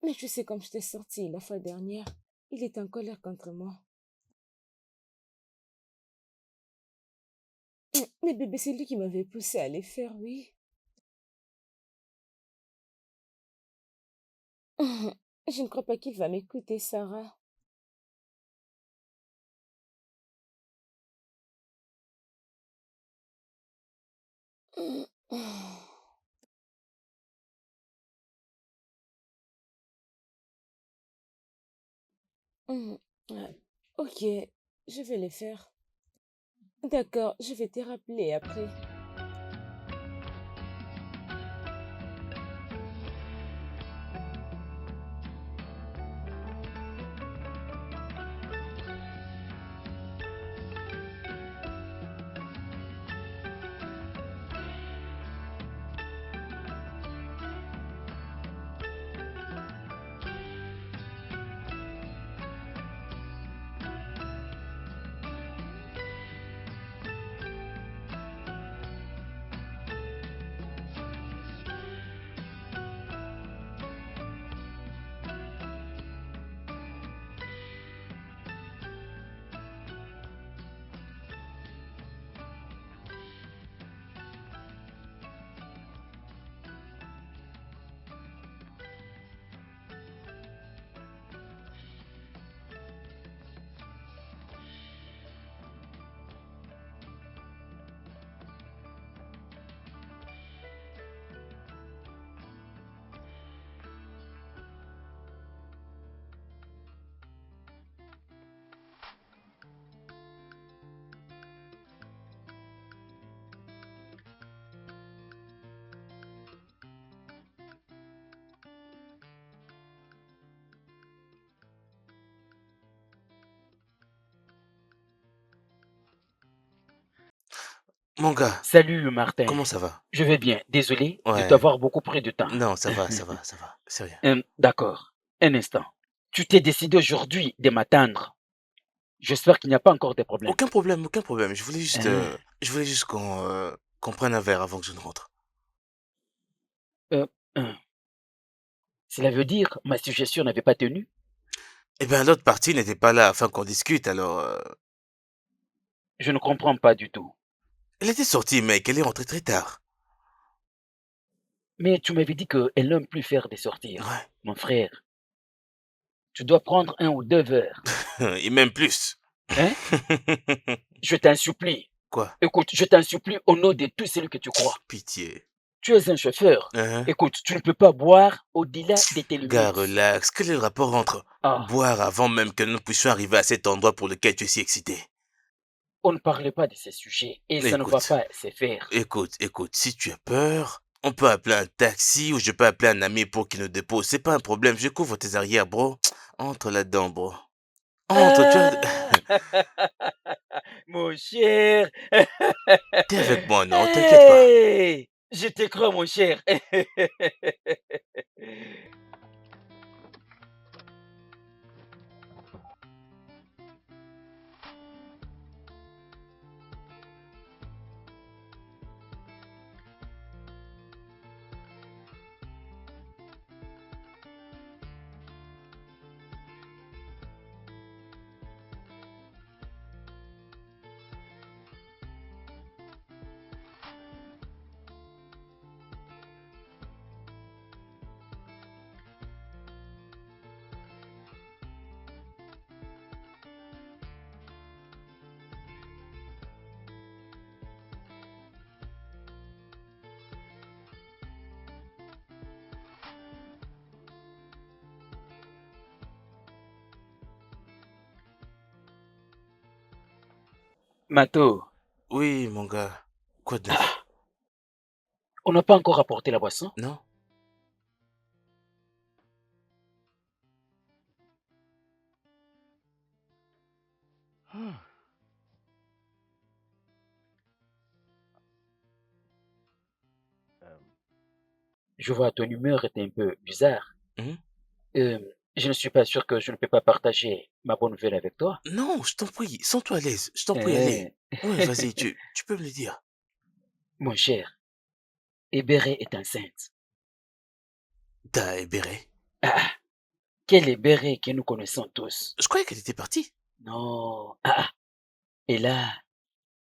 Mais tu sais, comme je t'ai sorti la fois dernière, il est en colère contre moi. Mais bébé, c'est lui qui m'avait poussé à les faire, oui. Je ne crois pas qu'il va m'écouter, Sarah. Ouais. Ok, je vais les faire. D'accord, je vais te rappeler après. Mon gars, Salut Martin, comment ça va? je vais bien. Désolé de Ouais. t'avoir beaucoup pris de temps. Non, ça va, c'est rien. D'accord, un instant. Tu t'es décidé aujourd'hui de m'attendre. J'espère qu'il n'y a pas encore de problème. Aucun problème, aucun problème. Hein, Je voulais juste qu'on prenne un verre avant que je ne rentre. euh, hein. Cela veut dire ma suggestion n'avait pas tenu? Eh bien, l'autre partie n'était pas là afin qu'on discute, alors... Je ne comprends pas du tout. Elle était sortie, mec, elle est rentrée très tard. Mais tu m'avais dit qu'elle n'aime plus faire des sorties. Ouais. Mon frère, tu dois prendre 1 ou 2 verres. Et même plus. Hein? Je t'en supplie. Quoi? Écoute, je t'en supplie au nom de tout celui que tu crois. Pitié. Tu es un chauffeur. Hein? Écoute, tu ne peux pas boire au-delà de tes Gars, limites. relax. Quel est le rapport entre Ah, boire avant même que nous puissions arriver à cet endroit pour lequel tu es si excité? on ne parlait pas de ces sujets et ça ne va Écoute, pas se faire. écoute, si tu as peur, on peut appeler un taxi ou je peux appeler un ami pour qu'il nous dépose. C'est pas un problème, je couvre tes arrières, bro. Entre là-dedans, bro. Entre, tu as... Ah, mon cher. T'es avec moi, non? T'inquiète pas. Hey, je te crois, mon cher. Mato, Oui, mon gars. Quoi de neuf? on n'a pas encore apporté la boisson? Non? Je vois ton humeur est un peu bizarre. Mhm. Euh, je ne suis pas sûr que je ne peux pas partager ma bonne nouvelle avec toi. Non, je t'en prie, sens-toi à l'aise. Je t'en prie, allez. Eh, Ouais, vas-y, tu peux me le dire. mon cher, Ebéré est enceinte. T'as Ebéré? Ah, quel Ebéré que nous connaissons tous. Je croyais qu'elle était partie. Non. Et là,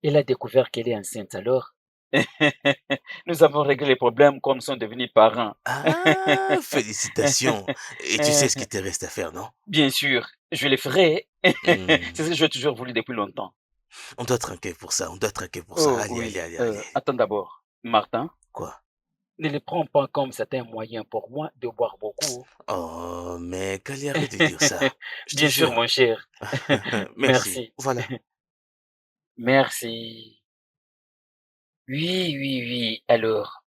elle a découvert qu'elle est enceinte alors. Nous avons réglé les problèmes comme nous sommes devenus parents. Ah, félicitations. Et tu sais ce qu'il te reste à faire, non? Bien sûr, je le ferai. Hmm. C'est ce que j'ai toujours voulu depuis longtemps. On doit trinquer pour ça, on doit trinquer pour ça. Oh Allez, allez, oui, allez, allez. attends d'abord. Martin, Quoi? ne le prends pas comme c'est un moyen pour moi de boire beaucoup. Oh, mec, allez, arrête de dire ça. Je te Bien sûr, jure. mon cher. Merci. Merci. Voilà. Merci. Oui, oui, oui. Alors,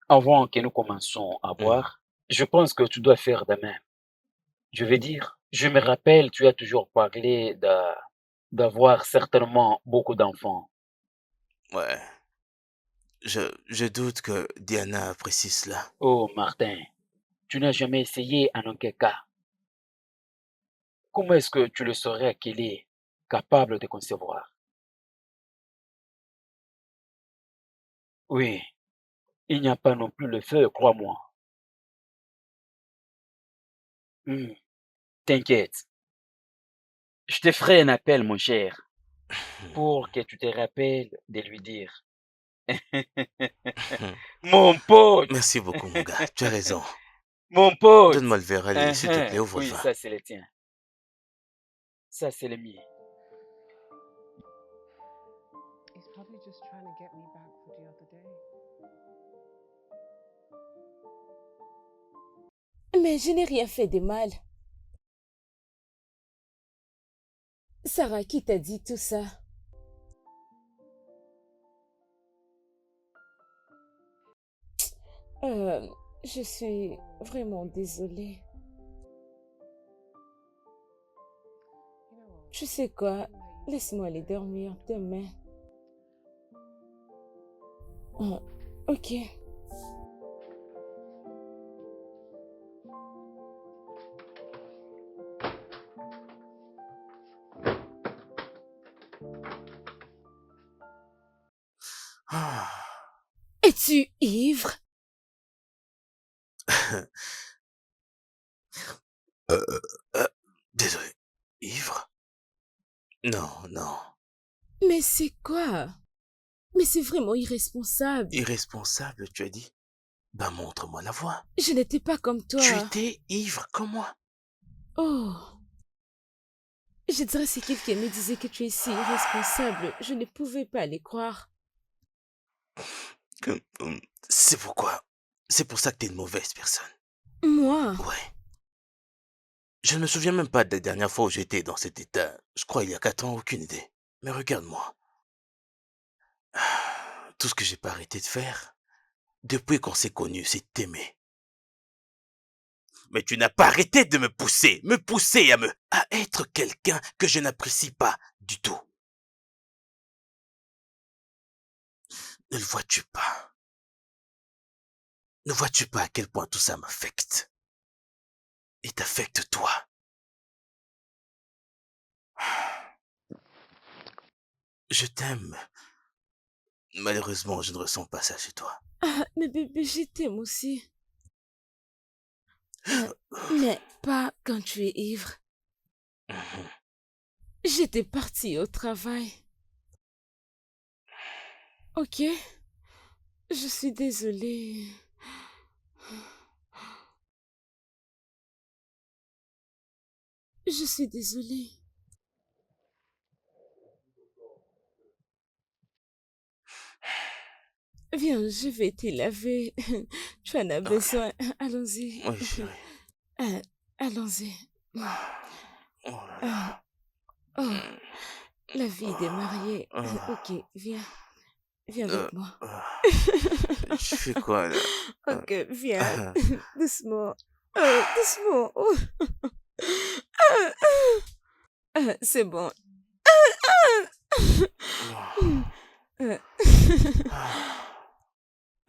avant que nous commencions à Hmm. boire, je pense que tu dois faire de même. Je veux dire, je me rappelle, tu as toujours parlé d'avoir certainement beaucoup d'enfants. Ouais. Je doute que Diana apprécie cela. Oh, Martin, tu n'as jamais essayé en aucun cas. Comment est-ce que tu le saurais qu'elle est capable de concevoir? Oui, il n'y a pas non plus le feu, crois-moi. Hmm, t'inquiète, je te ferai un appel, mon cher, pour que tu te rappelles de lui dire. Mon pote, Merci beaucoup, mon gars. Tu as raison. mon pote. Donne-moi le verre, allez, s'il te plaît, ouvre le Oui, vin. ça c'est le tien. Ça c'est le mien. He's probably just trying to get me back for the other day. Mais je n'ai rien fait de mal. Sarah, qui t'a dit tout ça? Euh, je suis vraiment désolée. You know what? Tu sais quoi? I'm late. Laisse-moi aller dormir demain. Oh, ok. Ah. Es-tu ivre? Désolé. Ivre? Non, non. Mais c'est quoi? Mais c'est vraiment irresponsable. Irresponsable, tu as dit? Bah, montre-moi la voie. Je n'étais pas comme Tu toi. étais ivre comme moi. Oh, je dirais si quelqu'un me disait que tu es si irresponsable, je ne pouvais pas les croire. Que- C'est pourquoi. C'est pour ça que t'es une mauvaise personne. Moi? Ouais. Je ne me souviens même pas de la dernière fois où j'étais dans cet état. Je crois il y a 4 ans, aucune idée. Mais regarde-moi. Tout ce que j'ai pas arrêté de faire, depuis qu'on s'est connus, c'est t'aimer. Mais tu n'as pas arrêté de me pousser à être quelqu'un que je n'apprécie pas du tout. Ne le vois-tu pas? Ne vois-tu pas à quel point tout ça m'affecte? Et t'affecte toi. Je t'aime. Malheureusement, je ne ressens pas ça chez toi. Ah, mais bébé, je t'aime aussi. Mais pas quand tu es ivre. Mhm. J'étais partie au travail. Ok? Je suis désolée. Je suis désolée. Viens, je vais te laver. Tu en as Ok. besoin. Allons-y. Oui, chérie. Allons-y. Oh là Ah, là. oh, la vie des mariés. Ah, Ok, viens. Viens euh, avec moi. ah. Tu fais quoi là? Ok, viens. Ah, Doucement. Doucement. Oh. C'est bon.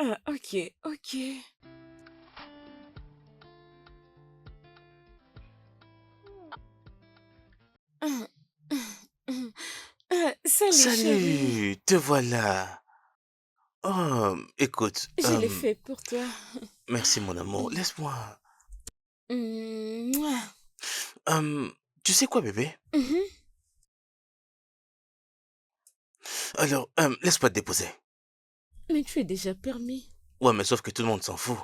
Euh, ok, ok. Salut, chérie. Salut, te voilà. Oh, écoute, Je l'ai fait pour toi. merci mon amour. Laisse-moi. Mouah. Euh, Tu sais quoi, bébé? Mhm. Alors, laisse-moi te déposer. Mais tu es déjà permis. Ouais, mais sauf que tout le monde s'en fout.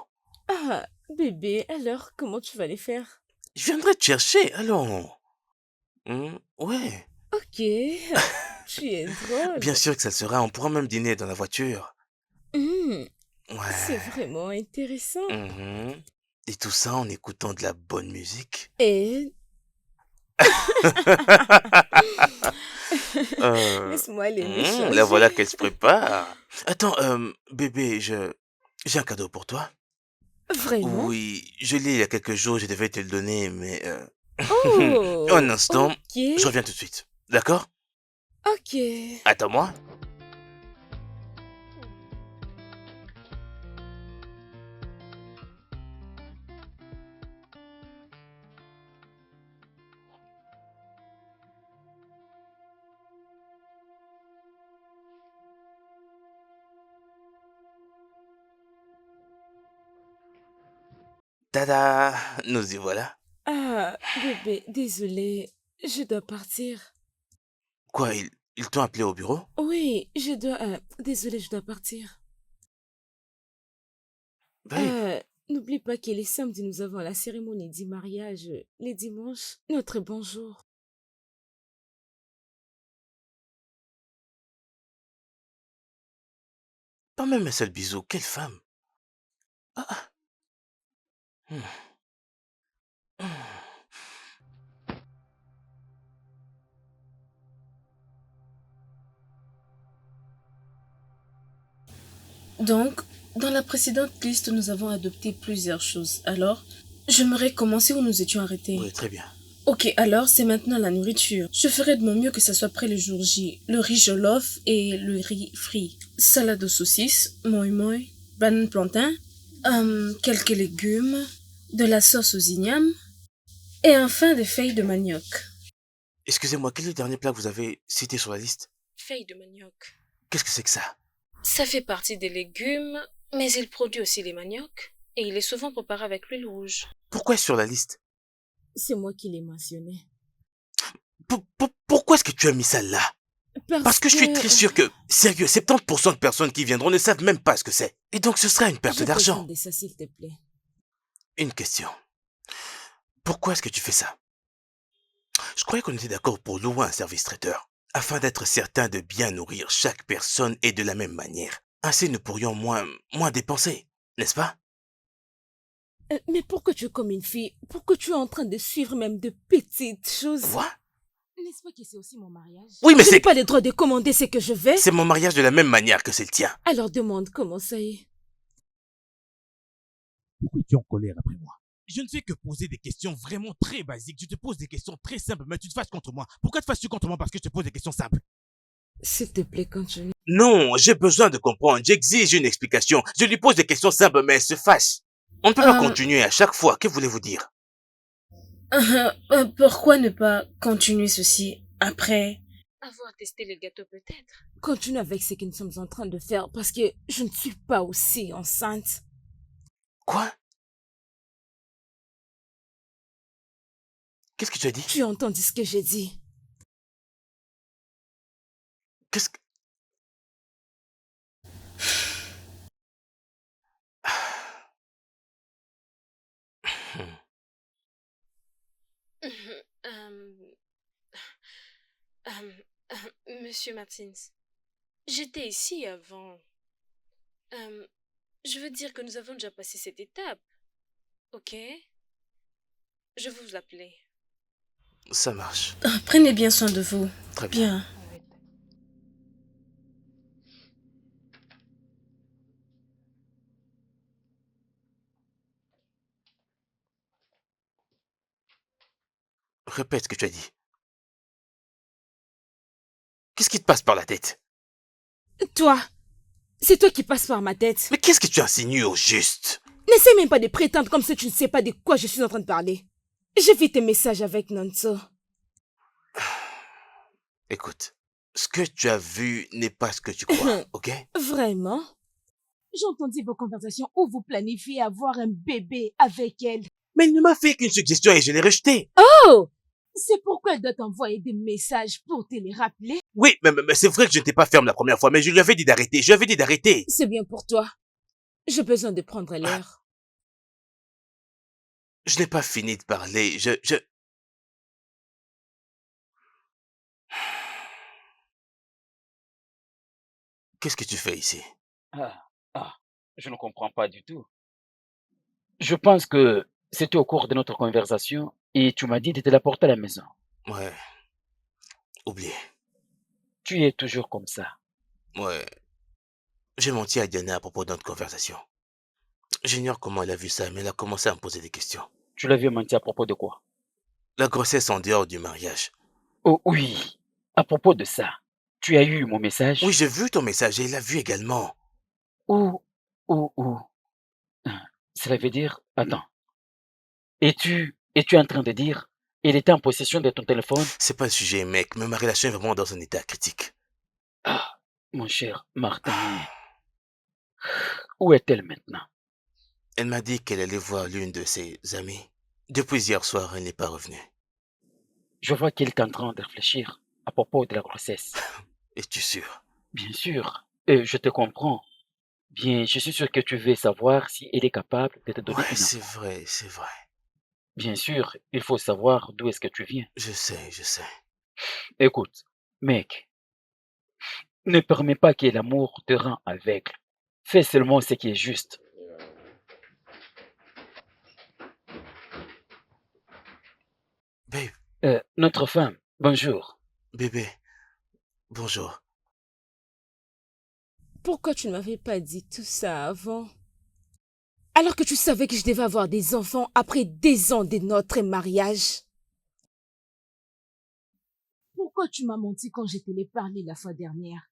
Ah, bébé, alors comment tu vas les faire? Je viendrai te chercher, allons. Ouais. Ok, tu es Bien drôle. sûr que ça le sera. On pourra même dîner dans la voiture. Hmm, c'est Ouais. vraiment intéressant. Mhm. Et tout ça en écoutant de la bonne musique. Et Euh, laisse-moi aller me La changer. voilà qu'elle se prépare. Attends, bébé, j'ai un cadeau pour toi. Vraiment? Oui, je l'ai il y a quelques jours, je devais te le donner, mais un Oh, instant, je ok, reviens tout de suite. D'accord? ok. Attends-moi. Tada! Nous y voilà. Ah, bébé, désolé, je dois partir. Quoi, ils t'ont appelé au bureau? Oui, je dois... désolé, je dois partir. Babe, N'oublie pas que les samedis, nous avons la cérémonie du mariage. Les dimanches, notre bonjour. pas même un seul bisou. Quelle femme! Ah, ah. Hmm. Hmm. Donc, dans la précédente liste, nous avons adopté plusieurs choses. Alors, j'aimerais commencer où nous étions arrêtés. Oui, très bien. Ok, alors c'est maintenant la nourriture. Je ferai de mon mieux que ça soit prêt le jour J. Le riz jollof et le riz frit. Salade aux saucisses, moi moi, banane plantain, quelques légumes, de la sauce aux ignames et enfin des feuilles de manioc. Excusez-moi, quel est le dernier plat que vous avez cité sur la liste? Feuille de manioc. Qu'est-ce que c'est que ça? Ça fait partie des légumes, mais il produit aussi les maniocs et il est souvent préparé avec l'huile rouge. Pourquoi est-ce sur la liste? C'est moi qui l'ai mentionné. Pourquoi est-ce que tu as mis ça là? Parce que je suis très sûr que, sérieux, 70% de personnes qui viendront ne savent même pas ce que c'est. Et donc ce sera une perte d'argent. De ça, s'il te plaît. Une question. Pourquoi est-ce que tu fais ça? Je croyais qu'on était d'accord pour louer un service traiteur, afin d'être certain de bien nourrir chaque personne et de la même manière. Ainsi nous pourrions moins dépenser, n'est-ce pas? Mais pourquoi tu es comme une fille? Pourquoi tu es en train de suivre même de petites choses? Quoi? N'est-ce pas que c'est aussi mon mariage? Oui, mais je c'est... n'ai pas le droit de commander ce que je veux. C'est mon mariage de la même manière que c'est le tien. Alors demande comment ça y est. Pourquoi tu es en colère après moi? Je ne fais que poser des questions vraiment très basiques. Je te pose des questions très simples, mais tu te fâches contre moi. Pourquoi te fâches-tu contre moi? Parce que je te pose des questions simples. S'il te plaît, continue. Non, j'ai besoin de comprendre. J'exige une explication. Je lui pose des questions simples, mais elle se fâche. On ne peut pas continuer à chaque fois. Que voulez-vous dire? Pourquoi ne pas continuer ceci après avoir testé les gâteaux peut-être? Continue avec ce que nous sommes en train de faire parce que je ne suis pas aussi enceinte. Quoi? Qu'est-ce que tu as dit? Tu as entendu ce que j'ai dit? Qu'est-ce que... Monsieur Martins, j'étais ici avant. Je veux dire que nous avons déjà passé cette étape. Ok? Je vais vous appeler. Ça marche. Prenez bien soin de vous. Très bien. Répète ce que tu as dit. Qu'est-ce qui te passe par la tête? Toi, c'est toi qui passes par ma tête. Mais qu'est-ce que tu insinues au juste? N'essaie même pas de prétendre comme si tu ne sais pas de quoi je suis en train de parler. J'ai vu tes messages avec Nanso. Écoute, ce que tu as vu n'est pas ce que tu crois, ok? Vraiment? J'ai entendu vos conversations où vous planifiez avoir un bébé avec elle. Mais il ne m'a fait qu'une suggestion et je l'ai rejetée. Oh! C'est pourquoi elle doit t'envoyer des messages pour te les rappeler? Oui, mais c'est vrai que je n'étais pas ferme la première fois, mais je lui avais dit d'arrêter. Je lui avais dit d'arrêter. C'est bien pour toi. J'ai besoin de prendre l'air. Je n'ai pas fini de parler. Qu'est-ce que tu fais ici? Je ne comprends pas du tout. Je pense que c'était au cours de notre conversation et tu m'as dit de te la porter à la maison. Ouais. Oublié. Tu es toujours comme ça. Ouais. J'ai menti à Diana à propos de notre conversation. J'ignore comment elle a vu ça, mais elle a commencé à me poser des questions. Tu l'avais menti à propos de quoi? La grossesse en dehors du mariage. Oh oui, à propos de ça, tu as eu mon message? Oui, j'ai vu ton message et il l'a vu également. Ou. Cela veut dire, attends, es-tu en train de dire, il était en possession de ton téléphone? C'est pas le sujet, mec, mais ma relation est vraiment dans un état critique. Ah, mon cher Martin, où est-elle maintenant? Elle m'a dit qu'elle allait voir l'une de ses amies. Depuis hier soir, elle n'est pas revenue. Je vois qu'il est en train de réfléchir à propos de la grossesse. Es-tu sûr? Bien sûr, je te comprends. Bien, je suis sûr que tu veux savoir si elle est capable de te donner Ouais, une c'est enfant. vrai, c'est vrai. Bien sûr, il faut savoir d'où est-ce que tu viens. Je sais. Écoute, mec, ne permets pas que l'amour te rend aveugle. Fais seulement ce qui est juste. Babe, Notre femme, bonjour. bébé, bonjour. Pourquoi tu ne m'avais pas dit tout ça avant? Alors que tu savais que je devais avoir des enfants après des ans de notre mariage. Pourquoi tu m'as menti quand je te l'ai parlé la fois dernière?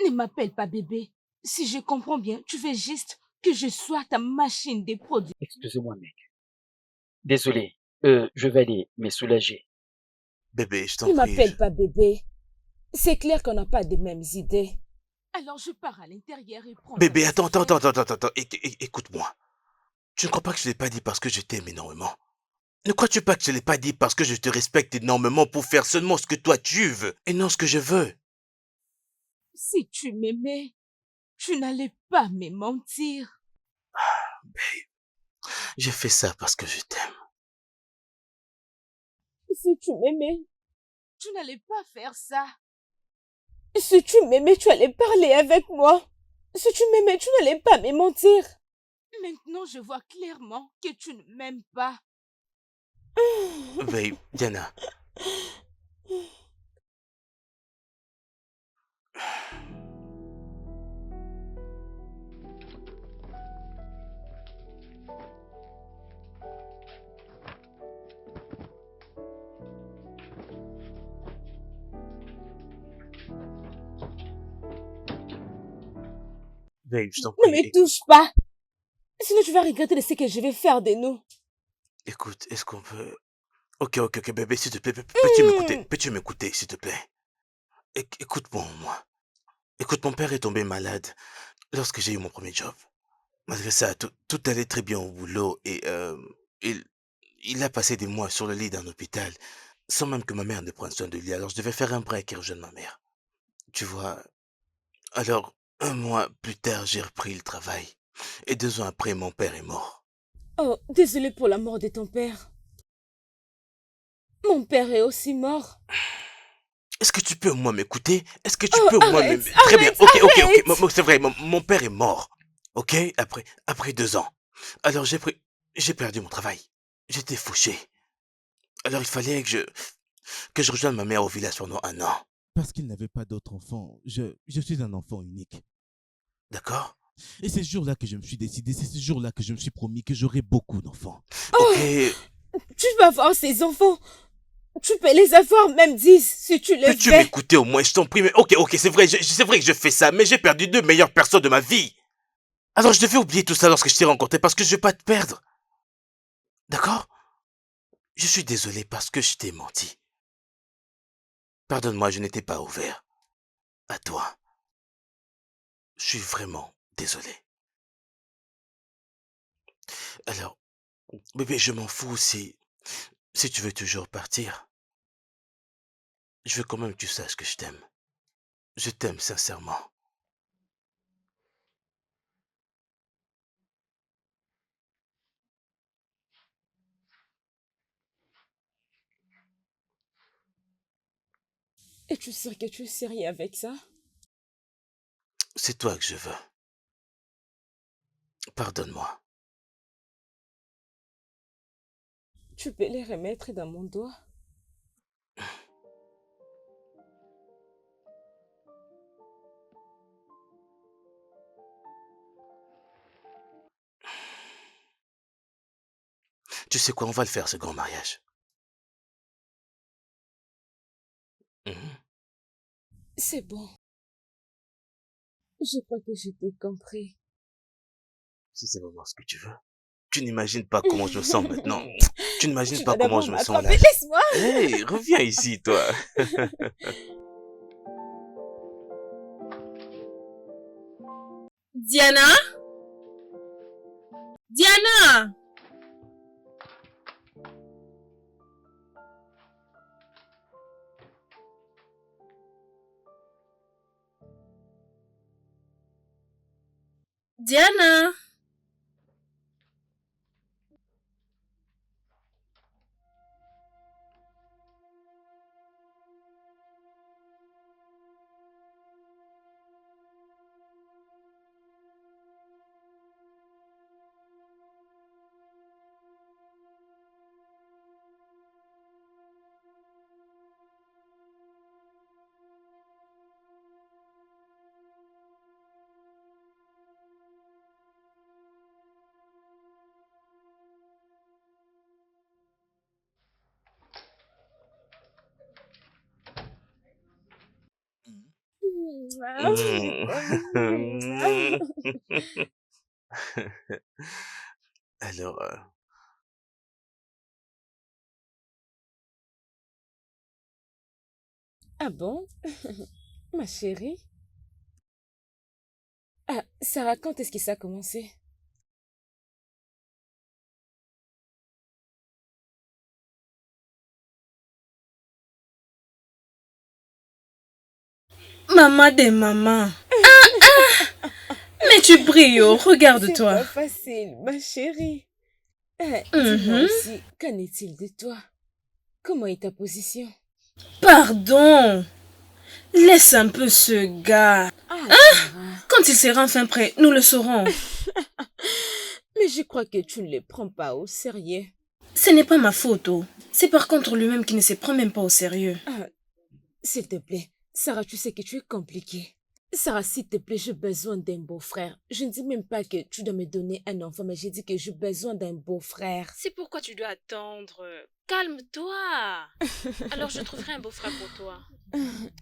Ne m'appelle pas bébé. Si je comprends bien, tu veux juste que je sois ta machine de produits. Excusez-moi, mec. Désolé, je vais aller me soulager. Bébé, je t'en Ne prie. m'appelle pas bébé. C'est clair qu'on n'a pas les mêmes idées. Alors je pars à l'intérieur et prends Bébé, ta attends, attends, décision. attends, attends, attends, attends, écoute-moi. Tu ne crois pas que je l'ai pas dit parce que je t'aime énormément? Ne crois-tu pas que je l'ai pas dit parce que je te respecte énormément pour faire seulement ce que toi tu veux et non ce que je veux? Si tu m'aimais, tu n'allais pas me mentir. J'ai fait ça parce que je t'aime. Si tu m'aimais, tu n'allais pas faire ça. Si tu m'aimais, tu allais parler avec moi. Si tu m'aimais, tu n'allais pas me mentir. Maintenant, je vois clairement que tu ne m'aimes pas. Babe, Diana, babe, je t'en Ne prie, me touche pas. Sinon, tu vas regretter de ce que je vais faire de nous. écoute, est-ce qu'on peut... Ok, bébé, s'il te plaît, peux-tu m'écouter? Peux-tu m'écouter, s'il te plaît? Écoute-moi, moi. Écoute, mon père est tombé malade lorsque j'ai eu mon premier job. Malgré ça, tout allait très bien au boulot et il, il a passé des mois sur le lit d'un hôpital sans même que ma mère ne prenne soin de lui. Alors je devais faire un break et rejoindre ma mère. Tu vois, alors un mois plus tard, j'ai repris le travail. Et 2 ans après, mon père est mort. Oh, désolé pour la mort de ton père. Mon père est aussi mort. Est-ce que tu peux au moins m'écouter? Est-ce que tu Oh, peux au moins arrête, Très bien, arrête, ok. arrête. C'est vrai, mon père est mort. Ok? Après 2 ans. Alors j'ai perdu mon travail. J'étais fauché. Alors il fallait que je rejoigne ma mère au village pendant 1 an. Parce qu'il n'avait pas d'autre enfant. Je suis un enfant unique. D'accord? Et c'est ce jour-là que je me suis décidé, c'est ce jour-là que je me suis promis que j'aurais beaucoup d'enfants. Ok. Tu vas avoir ces enfants. Tu peux les avoir, même 10, si tu le Peux-tu fais. m'écouter au moins? Je t'en prie. Mais ok, c'est vrai, c'est vrai que je fais ça, mais j'ai perdu 2 meilleures personnes de ma vie. Alors je devais oublier tout ça lorsque je t'ai rencontré parce que je veux pas te perdre. D'accord? Je suis désolé parce que je t'ai menti. Pardonne-moi, je n'étais pas ouvert à toi. Je suis vraiment désolé. Alors, bébé, je m'en fous si tu veux toujours partir. Je veux quand même que tu saches que je t'aime. Je t'aime sincèrement. Et tu sais que tu es sérieux avec ça? C'est toi que je veux. Pardonne-moi. Tu peux les remettre dans mon doigt? Tu sais quoi, on va le faire ce grand mariage. Mhm. C'est bon. Je crois que je t'ai compris. Si c'est vraiment ce que tu veux. Tu n'imagines pas comment je me sens maintenant. Tu n'imagines Tu pas dois comment d'abord je me sens là. m'attraper. Laisse-moi. Hey, reviens ici, toi. Diana? Diana! Diana! Mm. Alors, Ah bon? Ma chérie? Ah, Sarah, quand est-ce que ça a commencé? Maman des mamans. Mais tu brilles, oh, C'est regarde-toi. pas facile, ma chérie. Dis-moi Mhm. aussi, qu'en est-il de toi? Comment est ta position? Pardon. Laisse un peu ce gars. Ah, Sarah. Quand il sera enfin prêt, nous le saurons. Mais je crois que tu ne les prends pas au sérieux. Ce n'est pas ma faute, oh. C'est par contre lui-même qui ne se prend même pas au sérieux. Ah, s'il te plaît, Sarah, tu sais que tu es compliquée. Sarah, s'il te plaît, j'ai besoin d'un beau-frère. Je ne dis même pas que tu dois me donner un enfant, mais j'ai dit que j'ai besoin d'un beau-frère. C'est pourquoi tu dois attendre. Calme-toi. Alors je trouverai un beau-frère pour toi.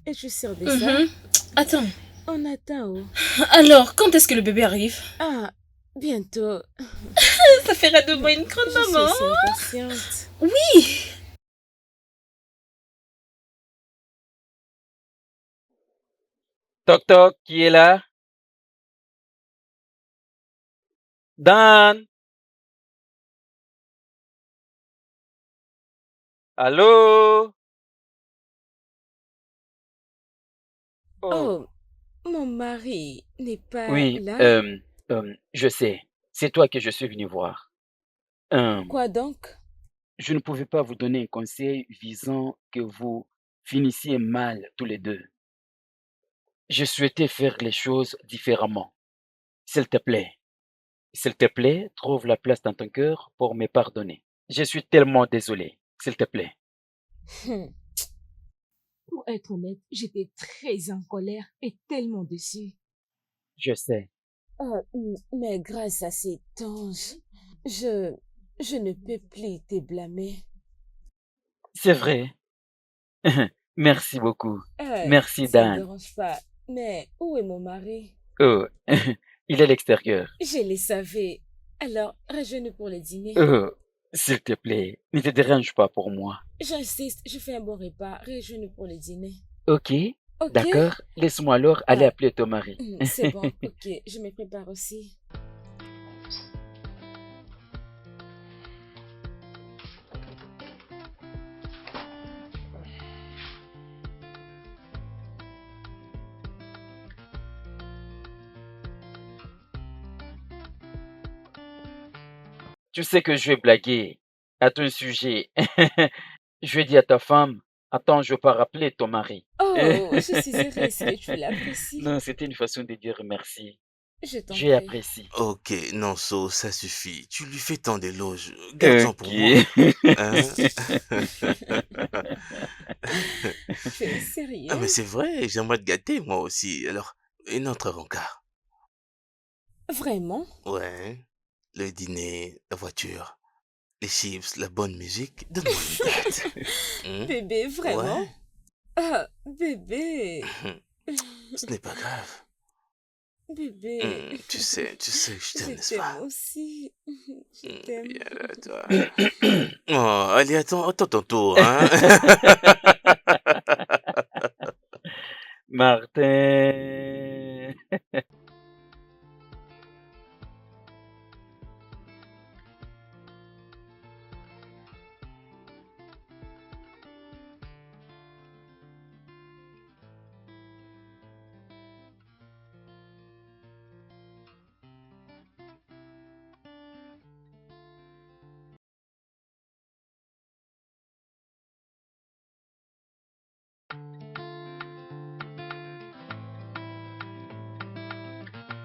Et je suis sûre de ça. Mhm. Attends. On attend, oh. Alors, quand est-ce que le bébé arrive? Ah, bientôt. Ça fera de moi une grande Je suis maman. assez impatiente. Oui. Toc toc, qui est là? Dan? Allô? Oh. Oh, mon mari n'est pas Oui, là. je sais. C'est toi que je suis venu voir. Quoi donc? Je ne pouvais pas vous donner un conseil visant que vous finissiez mal tous les deux. Je souhaitais faire les choses différemment. S'il te plaît, trouve la place dans ton cœur pour me pardonner. Je suis tellement désolé. S'il te plaît. Hmm. Pour être honnête, j'étais très en colère et tellement déçue. Je sais. Mais grâce à cet ange, je, je ne peux plus te blâmer. C'est vrai. Merci beaucoup. Merci, Ça ne me Dan. dérange pas. Mais où est mon mari? Oh, il est à l'extérieur. Je le savais. Alors, rejoins-nous pour le dîner. Oh, s'il te plaît, ne te dérange pas pour moi. J'insiste, je fais un bon repas. Rejoins-nous pour le dîner. Ok, Ok? d'accord. Laisse-moi alors aller Ah, appeler ton mari. c'est bon. Ok, je me prépare aussi. Tu sais que je vais blaguer à ton sujet. Je vais dire à ta femme, attends, je vais pas rappeler ton mari. Oh, je suis heureuse que tu l'apprécies. Non, c'était une façon de dire merci. Je t'en J'ai prie. apprécié. Ok, non, So, ça suffit. Tu lui fais tant d'éloges. Garde-en pour moi. Ok. Hein? Tu es Ah, mais sérieux? c'est vrai, j'aimerais te gâter, moi aussi. Alors, une autre rencard. Vraiment? Ouais, le dîner, la voiture, les chips, la bonne musique. Donne-moi une date. Hmm? Bébé, vraiment? Ouais, Ah, bébé. ce n'est pas grave. Bébé. Tu sais que je t'aime, Je n'est-ce t'aime pas? aussi. Je t'aime. Viens là, toi. Oh, allez, attends ton tour, hein? Martin.